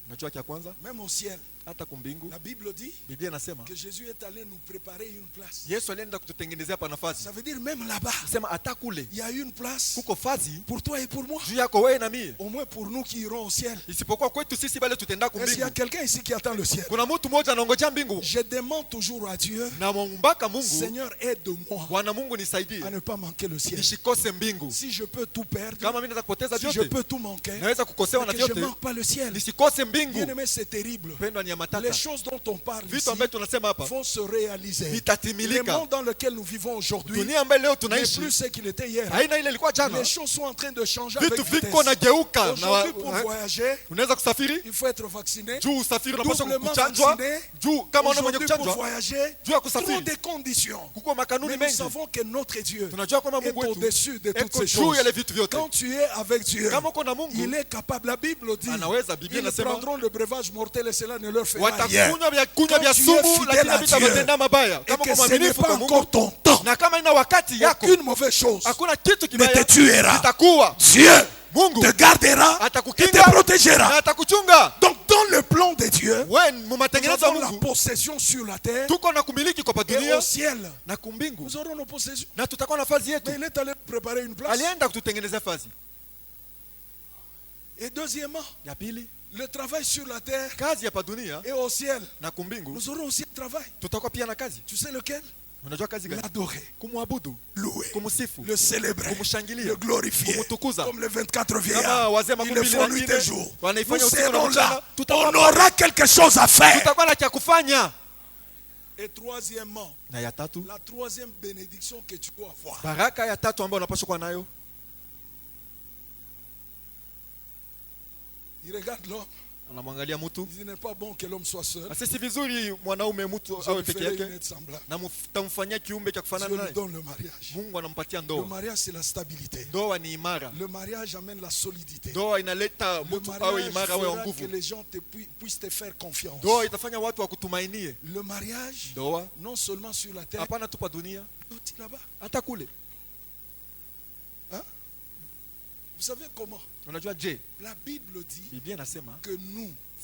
Unajua kia kwanza, même au ciel, hata kumbingu la Bible dit Biblia inasema que Jésus est allé nous préparer une place. Yesu alienda kututengenezea hapa nafasi. Ça veut dire même là-bas, Sema hata kule il y a une place kuko fazi pour toi et pour moi. juu yako wewe na mie, Au moins pour nous qui irons au ciel. isipokuwa kwetu sisi bale tutenda Est-ce qu'il y a kumbingu. quelqu'un ici qui attend le ciel? Kuna mtu mmoja anaongojea mbingu Je demande toujours à Dieu, na mumbaka Mungu, Seigneur, aide-moi Bwana Mungu nisaidie à ne pas manquer le ciel. nisikose mbingu. Si je peux tout perdre, Kama mimi naweza kupoteza si je vyote, peux tout manquer, naweza kukosewa na mais que je ne vyote, manque pas le ciel. nisikose mbingu. Bien-aimé, c'est terrible. Pendwa ni ya matata. Les choses dont on parle ici Vitu ambavyo tunasema hapa vont se réaliser. Le vitatimilika. monde dans lequel nous vivons aujourd'hui Dunia ambayo leo n'est tunaishi plus ce qu'il était hier. haina ile ilikuwa jana. Les choses sont en train de changer avec Vitu vitesse. viko nageuka na Aujourd'hui, pour voyager, unaweza kusafiri il faut être vacciné. juu usafiri unapaswa Doublement kuchanjwa vacciné. juu kama una mwenye Aujourd'hui, pour kuchanjwa voyager, juu ya trop kusafiri de conditions. kuko makanuni Mais nous mengi. savons que notre Dieu Tunajua kwamba est Mungu wetu au-dessus de toutes eko ces juu choses. ya ile vitu vyote. Quand tu es avec Dieu, Kama uko na il Mungu est capable. La Bible dit, anaweza. Biblia ils inasema prendront le breuvage mortel et cela ne leur fera rien. watakunywa vya kunywa vya Quand tu es sumu fidèle lakini à havitamatenda mabaya. Et Kama que uko ce n'est mwaminifu pas kwa Mungu encore ton temps, na kama ina wakati yako, aucune mauvaise chose hakuna kitu ne kibaya te tuera. kitakuwa. Dieu Mungu te gardera et atakukinga te na protégera. atakuchunga. Donc dans le plan de Dieu, Wewe mu nous matengenezo ya avons la Mungu possession sur la terre tuko na kumiliki kwa et dunia au ciel. na kumbingu, Nous aurons nos possessions. na tutakuwa nafasi yetu. Mais il est allé préparer une place. Alienda kututengenezea fazi. Et deuxièmement, Ya pili, le travail sur la terre kazi hapa dunia et au ciel. na kumbingu Nous aurons aussi un travail. tutakuwa pia na kazi. Tu sais lequel? Unajua kazi gani? L'adorer, Kumwabudu, louer, kumsifu, le célébrer, kumshangilia, le glorifier. kumtukuza. Comme les 24 Kama vieillards, wazee ils makumi le mbili font na nuit nne, et jour. Nous wanaifanya usiku na serons mchana. là. Tutakuwa On aura quelque chose à faire. tutakuwa na cha kufanya. Et troisièmement, Na ya tatu, la troisième bénédiction que tu dois avoir. baraka ya tatu ambayo unapaswa kuwa nayo. Il regarde l'homme. Anamwangalia mtu. Il dit, il n'est pas bon que l'homme soit seul. Na sisi vizuri mwanaume mtu Je awe lui peke ferai une yake aide semblable. na tamfanyia kiumbe cha Dieu kufanana lui naye. donne le mariage. Mungu anampatia Le ndoa. mariage, c'est la stabilité. Ndoa ni imara. Le mariage amène la solidité. Ndoa inaleta Le mtu awe mariage imara, awe wa fera que nguvu. les gens puissent te faire confiance. Ndoa itafanya watu wakutumainie. Le mariage, Ndoa non seulement sur la terre, hapana tu pa dunia, mais aussi là-bas. hata kule. Hein? Vous savez comment? Unajua je, La Bible dit Biblia inasema que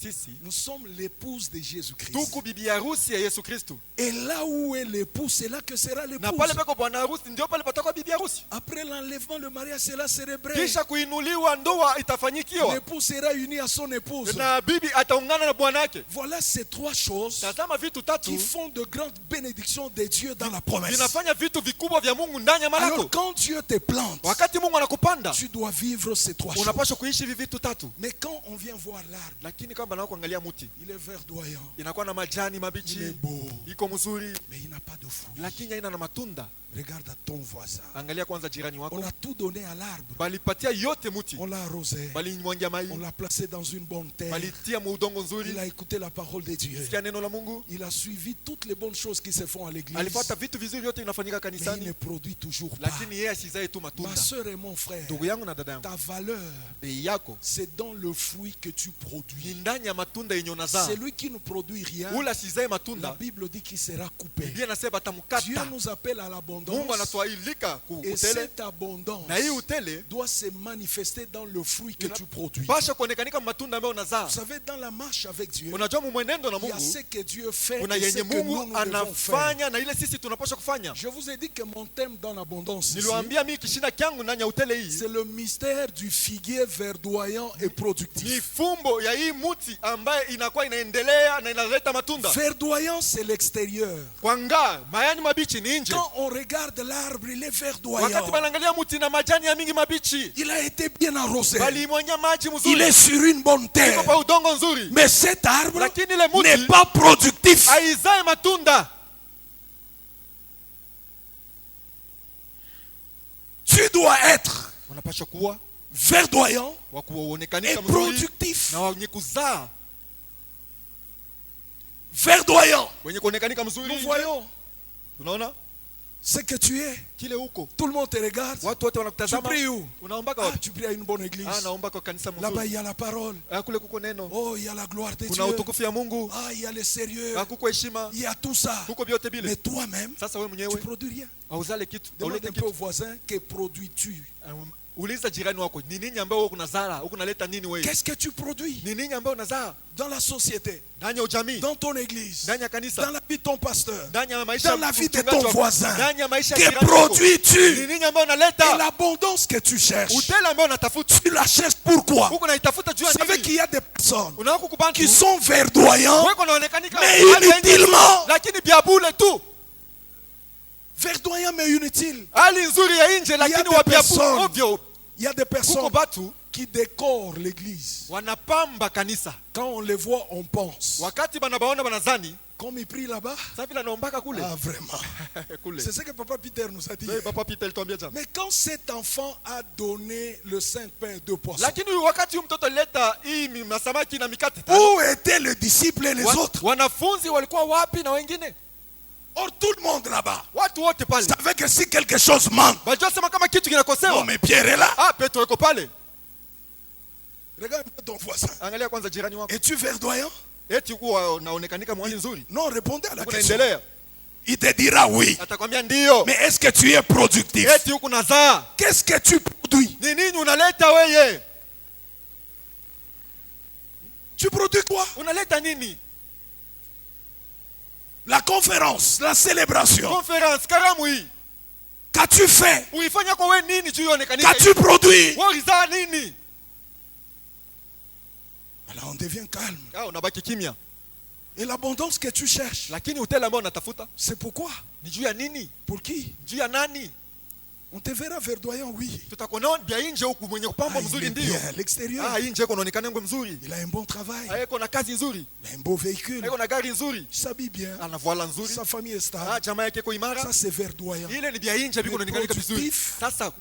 sisi nous sommes l'épouse de Jésus-Christ. tuko bibi harusi ya Yesu Kristo. Et là où est l'époux, c'est là que sera Na l'épouse. pale peko bwana harusi ndio pale patakuwa bibi harusi. Après l'enlèvement, le mariage sera célébré. Kisha kuinuliwa ndoa itafanyikiwa. L'époux sera uni à son épouse. Na bibi ataungana na bwana yake. Voilà ces trois choses Tazama vitu tatu qui font de grandes bénédictions de Dieu dans la promesse. vinafanya vitu vikubwa vya Mungu ndani ya Alors malako. quand Dieu te plante, Wakati Mungu anakupanda, tu dois vivre ces trois choses. unapaswa kuishi hivi vitu tatu. Mais quand on vient voir l'arbre, Lakini kama nao kuangalia mti, il est verdoyant, inakuwa na majani il mabichi, est beau, iko mzuri, mais il n'a pas de fruits. lakini haina na matunda. Regarde à ton voisin. Angalia kwanza jirani On wako, a tout donné à l'arbre. balipatia yote mti, On l'a arrosé. balimwangia mai, On l'a placé dans une bonne terre. balitia muudongo nzuri, Il a écouté la parole de Dieu. sikia neno la Mungu, Il a suivi toutes les bonnes choses qui se font à l'église. alifuata vitu vizuri yote vinafanyika Mais il ne kanisani, produit toujours pas. lakini yeye asizae tu Ma matunda. soeur et mon frère, Ndugu yangu na dada yangu, ta valeur, bei yako c'est dans le fruit que tu ni produis. ndani ya matunda yenye unazaa. Celui qui ne produit rien, Ule asizae la matunda, Bible dit qu'il sera coupé. Biblia inasema Dieu batamukata. nous appelle à Mungu l'abondance. anatualika Et utele, cette abondance na hii utele doit se manifester dans le fruit que tu produis. pasha kuonekanika matunda ambayo unazaa. Vous savez, dans la marche avec Dieu, Unajua mwenendo na il y a ce Mungu que Dieu fait kuna et ce yenye que nous, Mungu nous devons faire. anafanya na ile sisi tunapaswa kufanya. Je vous ai dit que mon thème dans l'abondance, ici, Niliwaambia mimi kishinda kyangu ndani ya utele hii c'est le mystère du figuier verdoyant et ni productif. fumbo ya hii muti ambaye inakuwa inaendelea na inaleta matunda. Verdoyant, c'est l'extérieur. Kwanga mayani mabichi ni nje. Quand on regarde l'arbre, il est Wakati verdoyant. banaangalia muti na majani ya mingi mabichi, Il a été bien arrosé. balimwanya maji Il mzuri, est sur une bonne iko terre. pa udongo nzuri, Mais cet arbre lakini ile n'est muti pas productif. haizae matunda. Tu dois être Unapaswa kuwa verdoyant wa et kuonekanika mzuri productif. na wenye kuzaa, Verdoyant. wenye kuonekanika mzuri. Nous voyons Unaona ce que tu es. kile huko, Tout le monde te regarde. watu wote Tu wanakutazama. pries où? Unaombaka Ah, wapi? tu pries à une bonne église. Naomba kwa kanisa Là-bas, mzuri. il y a la parole. Kule kuko neno, Oh, il y a la gloire de kuna Dieu. utukufu ya Mungu, Ah, il y a le sérieux. kuko heshima, Il y a tout ça. kuko vyote Mais bile. toi-même, Sasa wewe tu mwenyewe produis rien. hauzale kitu, Demande haulete un peu au kitu. voisin, que produis-tu? Uliza jirani wako, ni nini ambayo wewe unazaa? Huko unaleta nini wewe? Qu'est-ce que tu produis Ni nini ambayo unazaa dans la société, ndani ya jamii, dans ton église, ndani ya dans kanisa, la vie de ton pasteur? ndani ya maisha, dans la vie de mchungaji ton wako, voisin? ndani ya maisha ya Que jirani wako. produis-tu? Ni nini ambayo Et unaleta? l'abondance que tu cherches, Utele ambayo unatafuta, tu la cherches pourquoi? huko unaitafuta juu Vous ya savez nini? qu'il y a des personnes Unaona kubantu qui sont verdoyants, wewe unaonekanika mais hali ya nje, inutilement. lakini bia bule tu, Verdoyants mais inutiles. hali nzuri ya nje, lakini des wa bia personnes ovyo. Il y a des Kuko personnes batu qui décorent l'église. wanapamba kanisa, Quand on les voit, on pense. wakati banabaona banazani Comme ils prient là-bas. sasa vile anaombaka kule Ah, vraiment. kule. C'est ce que Papa Peter nous a dit. Papa Peter alituambia jana. Mais quand cet enfant a donné le saint pain de poisson, Lakini wakati huyu mtoto leta hii masamaki na mikate tano, où étaient les disciples et les autres? wanafunzi walikuwa wapi na wengine? Or, tout le monde là-bas Watu wote pale savait que si quelque chose manque, bajua sema kama kitu non kinakosewa, mais Pierre est là. Petro yuko pale. Regarde ton voisin. Angalia kwanza jirani wako, Es-tu verdoyant? eti huwa unaonekanika mwali nzuri, Non, répondez à la question. unaendelea, Il te dira oui. atakwambia ndio. Mais est-ce que tu es productif? Eti huku nazaa, Qu'est-ce que tu produis? ni nini unaleta weye? Tu produis quoi? Unaleta nini? La conférence, la célébration. Conference, karamu hii Qu'as-tu fait? uifanya kwa we nini juu ionekanika? Qu'as-tu produit? Wewe ulizaa nini? Alors on devient calme. Unabaki kimya. Et l'abondance que tu cherches, lakini utele ambao unatafuta c'est pourquoi? ni juu ya nini? Pour qui? Juu ya nani? On te verra verdoyant, oui. Tutakuona bia nje huku mwenye kupamba Il mzuri est ndio. bien à l'extérieur. Nje kunaonekana ngwe mzuri. Il a un bon travail. Iko na kazi nzuri. Il a un beau véhicule. Iko na gari nzuri. Il s'habille bien. Ana voila nzuri. Sa famille est stable. Jamaa yake iko imara. Ça, c'est verdoyant. Ile ni bia nje biko inaonekana vizuri. Productif. Sasa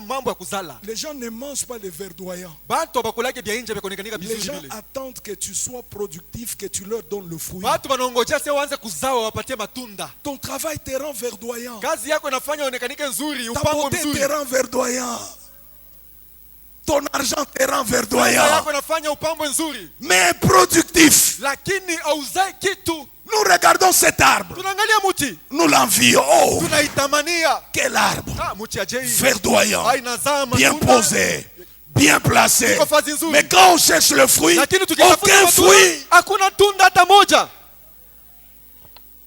mambo ya kuzala. Les gens ne mangent pas les verdoyants. Bantu bakulake bia nje biko inaonekana Les vizuri gens vile. attendent que tu sois productif, que tu leur donnes le fruit. Watu wanaongojea sasa waanze kuzaa wapatie matunda. Ton travail te rend verdoyant. Kazi yako inafanya uonekanike nzuri, Ta upango beauté mzuri. te rend verdoyant. Ton argent te rend Kazi verdoyant. yako inafanya upambo nzuri. Mais productif. Lakini auzai kitu. Nous regardons cet arbre. Tunaangalia muti. Nous l'envions. Oh, Tunaitamania. quel arbre. Muti ya jei. Verdoyant. Inazaa Bien matunda. posé. Bien placé. Iko fazi nzuri. Mais quand on cherche le fruit, Lakini tukitafuta aucun matunda, fruit. hakuna tunda hata moja.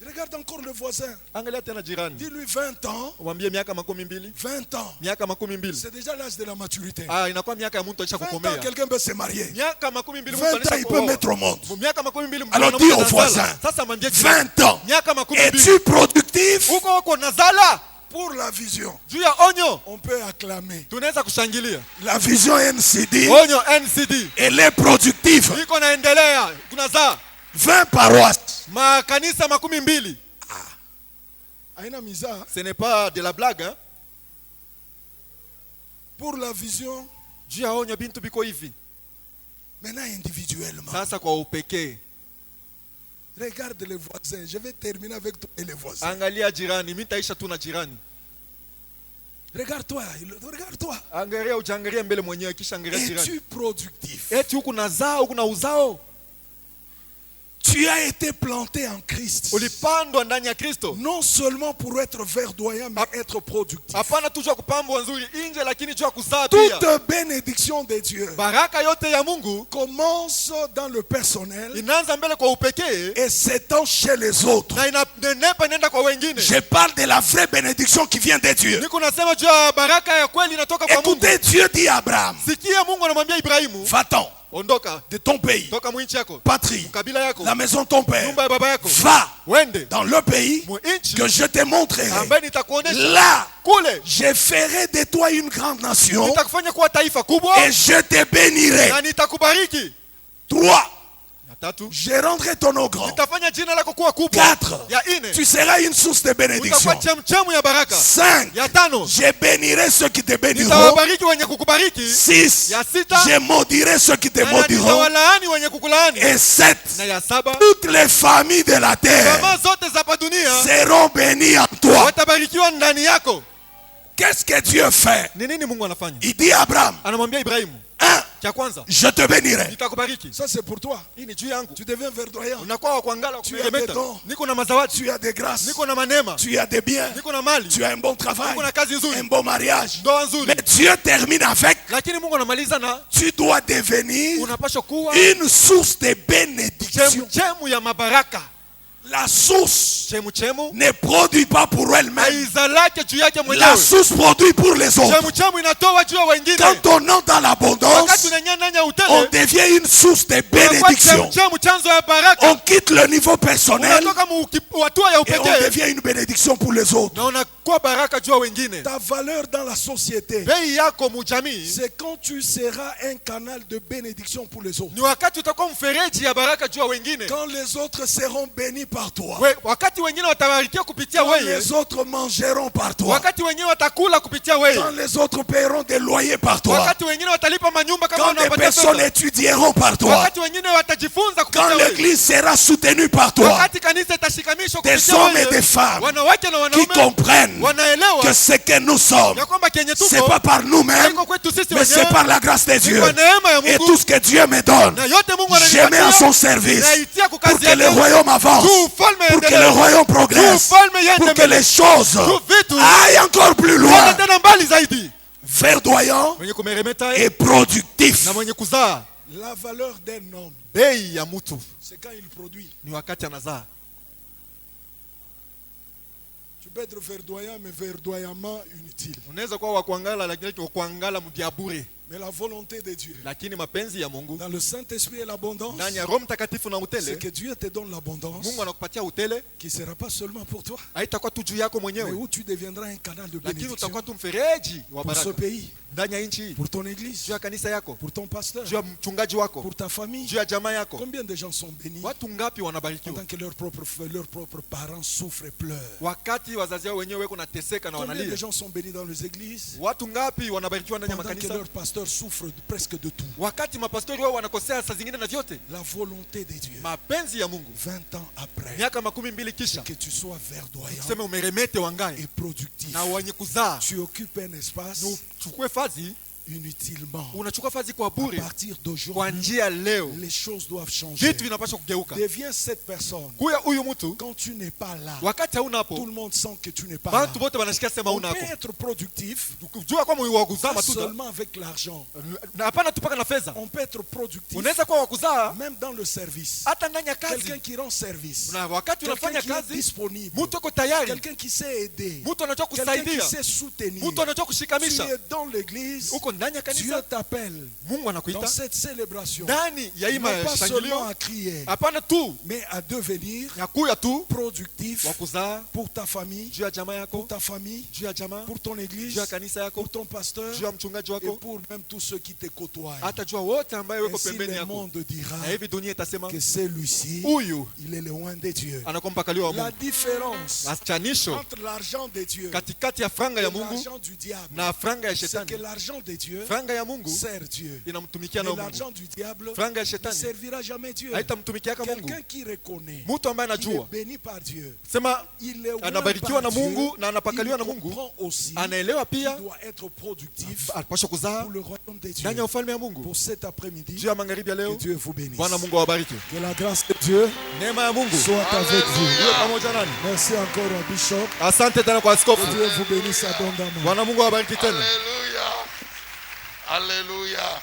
Regarde encore le voisin. Angalia tena jirani. Dis-lui 20 ans. Mwambie miaka 12. 20 ans. Miaka 12. C'est déjà l'âge de la maturité. Inakuwa miaka ya mtu aisha 20 ans, kukomea. quelqu'un peut se marier. Miaka 12 20 ans, il peut mettre au monde. Miaka 12 Alors dis au voisin, sasa mwambie jirani. 20 ans. Miaka 12. Es-tu productif? Uko nazala Pour la vision, juu ya onyo. on peut acclamer. Tunaweza kushangilia. La vision NCD, Onyo NCD. elle est productive. Iko naendelea, kunazaa 20 paroisses. makanisa 12. Aina miza. Ce n'est pas de la blague, hein? Pour la vision, Juu ya onyo bintu biko hivi. maintenant individuellement. Sasa kwa upekee. Regarde les voisins. Je vais terminer avec toi et les voisins. Angalia jirani, mimi nitaisha tu na jirani. Regarde-toi. Regarde-toi. Angalia ujangalia mbele mwenyewe kisha angalia jirani. Es-tu productif? Eti huku nazaa, huku na uzao. Tu as été planté en Christ. Ulipandwa ndani ya Kristo. Non seulement pour être verdoyant, mais être productif. Hapana tu jua kupambwa nzuri nje lakini jua kuzaa pia. Toute bénédiction de Dieu Baraka yote ya Mungu commence dans le personnel inaanza mbele kwa upekee et s'étend chez les autres. na inanenepa nenda kwa wengine. Je parle de la vraie bénédiction qui vient de Dieu. Niko nasema juu ya baraka ya kweli inatoka kwa Mungu. Écoutez, Dieu dit à Abraham, Sikia Mungu anamwambia Ibrahimu, va-t'en ondoka de ton pays, toka mwinchi yako, patrie, kabila yako, la maison de ton père, nyumba ya baba yako. va Wende dans le pays mwinchi que je te montrerai. ambaye nitakuonesha. Là, Kule je ferai de toi une grande nation nitakufanya kuwa taifa kubwa et je te bénirai. na nitakubariki. 3. Ya tatu, Je rendrai ton nom grand. nitafanya jina lako kuwa kubwa. 4. Ya ine, Tu seras une source de bénédiction. utakuwa chemchemu ya baraka. 5. Ya tano, Je bénirai ceux qui te béniront. nitawabariki wenye kukubariki. 6. Ya sita, Je maudirai ceux qui te na maudiront. nitawalaani wenye kukulaani. Et 7. Na ya saba, Toutes les familles de la terre jamaa zote za hapa dunia seront bénies en toi. watabarikiwa ndani yako. Qu'est-ce que Dieu fait? Ni nini Mungu anafanya? Il dit à Abraham, Anamwambia Ibrahimu, 1. cha kwanza, Je te bénirai. nitakubariki. Ça c'est pour toi. Hii ni juu yangu. Tu deviens verdoyant. Unakuwa wa kuangala wa Tu kumeremeta. as des dons. Niko na mazawadi, Tu as des grâces. niko na manema, Tu as des biens. niko na mali, Tu as un bon travail. niko na kazi Un nzuri, bon mariage. ndoa nzuri. Mais Dieu termine avec, Lakini Mungu anamaliza na tu dois devenir unapaswa kuwa une source de bénédiction. chemu ya mabaraka. La source Chemu ne produit pas pour elle-même. haizalake juu yake La mwenyewe. source produit pour les autres. Chemu inatoa juu ya wengine. Quand on entre dans Wakati l'abondance, unanyanya on utele, devient une source de unakuwa bénédiction. chemu chanzo ya baraka. On quitte le niveau personnel Unatoka hatua ya et on upekee devient une bénédiction pour les autres. na unakuwa baraka juu ya wengine. Ta valeur dans la société, Bei yako mujamii c'est quand tu seras un canal de bénédiction pour les autres. ni wakati utakuwa mfereji ya baraka juu ya wengine. Quand les autres seront bénis par toi. Wakati wengine watabarikiwa kupitia Quand wewe, les autres mangeront par toi. wakati wengine watakula kupitia Quand wewe, les autres paieront des loyers par toi. wakati wengine watalipa manyumba kama Quand des unawapatia personnes pesa, étudieront par toi. wakati wengine watajifunza kupitia Quand wewe, l'église sera soutenue par toi. wakati kanisa itashikamishwa Des kupitia hommes et des wewe, femmes wanawake na qui wanaume comprennent wanaelewa que ce que nous sommes, ya kwamba kenye c'est tuko pas par nous-mêmes, haiko kwetu sisi mais c'est wenyewe, par la grâce de ni Dieu. kwa neema ya Et Mungu, tout ce que Dieu me donne, na yote Mungu je mets à son ananipatia service naitia kwa pour kazi que le yake, royaume avance, juu ufalme pour que le endelee, royaume juu progresse, ufalme pour iende que les mbele, choses juu vitu aillent encore plus viende loin. tena mbali zaidi. Verdoyant Mwenye kumeremeta et productif. na mwenye kuzaa. La valeur d'un homme, Bei ya mtu c'est quand il produit. ni wakati anazaa. Tu peux être verdoyant, mais verdoyamment inutile. Unaweza kuwa wa kuangala lakini wa kuangala mdia bure. Mais la volonté de Dieu, lakini mapenzi ya Mungu dans le Saint-Esprit et l'abondance, ndani ya Roho Mtakatifu na c'est utele, que Dieu te donne l'abondance Mungu anakupatia utele, qui ne sera pas seulement pour toi, haitakuwa tu juu yako mais mwenyewe, où tu deviendras un canal de lakini bénédiction utakuwa tu mfereji wa pour ce baraka pays, ndani ya nchi hii, pour ton église, juu ya kanisa yako, pour ton pasteur, juu ya mchungaji wako, pour ta famille. juu ya jamaa yako. Combien de gens sont bénis Watu ngapi wanabarikiwa pendant que leurs propres parents souffrent et pleurent? wakati wazazi wao wenyewe wako nateseka na Combien de wanalia? gens sont bénis dans les églises Watu ngapi wanabarikiwa ndani ya pendant que makanisa leurs pasteurs souffrent presque de tout? wakati mapastori wao wanakosea saa zingine na vyote? La volonté de Dieu, Mapenzi ya Mungu 20 ans après, miaka 12 kisha, que tu sois verdoyant tuseme umeremete et wangae productif. na wenye kuzaa, Tu occupes un espace uchukue fazi, inutilement. unachukua fazi kwa À bure. partir Kwa d'aujourd'hui, njia leo les choses doivent changer. vitu vinapaswa kugeuka. Deviens cette personne. Kuya huyu mtu Quand tu n'es pas là, wakati hauna tout hapo, le monde sent que tu n'es pas là. watu wote wanashikia sema On hauna peut hapo. être productif, Jua kwamba wa kuzaa pas matunda seulement avec l'argent. na hapana tupaka na fedha. On peut être productif, Unaweza kuwa wa kuzaa même dans le service. hata ndani ya Quelqu'un kazi, qui rend service. na wakati Quelqu'un unafanya qui est kazi, disponible. mtu uko tayari, Quelqu'un qui sait aider. mtu anajua Quelqu'un qui kusaidia, sait soutenir. mtu anajua Tu kushikamisha. es dans l'église. Uko ndani ya Dieu kanisa, t'appelle Mungu dans anakuita cette célébration. ndani ya hii Non pas seulement mashangilio, à crier, hapana tu mais à devenir ya kuya tu productif wa kuzaa pour ta famille, juu ya jamaa pour yako, ta famille, juu ya jamaa, pour ton église, juu ya kanisa yako, pour ton pasteur juu ya mchungaji et wako, pour même tous ceux qui te côtoient. hata jua wote ambaye weko Ainsi pembeni le yako. monde dira Na hivi dunia itasema que celui-ci, huyu il est loin de Dieu. anakuwa mpakaliwa wa La Mungu. différence Achanisho entre l'argent de Dieu katikati ya franga et ya Mungu l'argent du diable, na franga ya c'est que shetani. l'argent de Dieu Franga ya Mungu sert Dieu. inamtumikia Mais na Mungu, l'argent du diable franga ya ne shetani servira jamais Dieu. haitamtumikiaka Mungu. Quelqu'un qui reconnaît Mtu ambaye qu'il est anajua béni par Dieu, sema il est loin anabarikiwa par na Mungu Dieu, na anapakaliwa il na Mungu, comprend aussi anaelewa qu'il pia doit être productif alipaswa kuzaa pour le royaume de Dieu. ndani ya ufalme ya Mungu. Pour cet après-midi, Juu ya magharibi ya que leo, Dieu vous bénisse. Bwana Mungu awabariki. Que la grâce de Dieu Neema ya Mungu soit avec vous. iwe pamoja nani. Merci encore au bishop. Asante tena kwa Que askofu. Dieu vous bénisse abondamment. Bwana Mungu awabariki tena. Alléluia. Alléluia.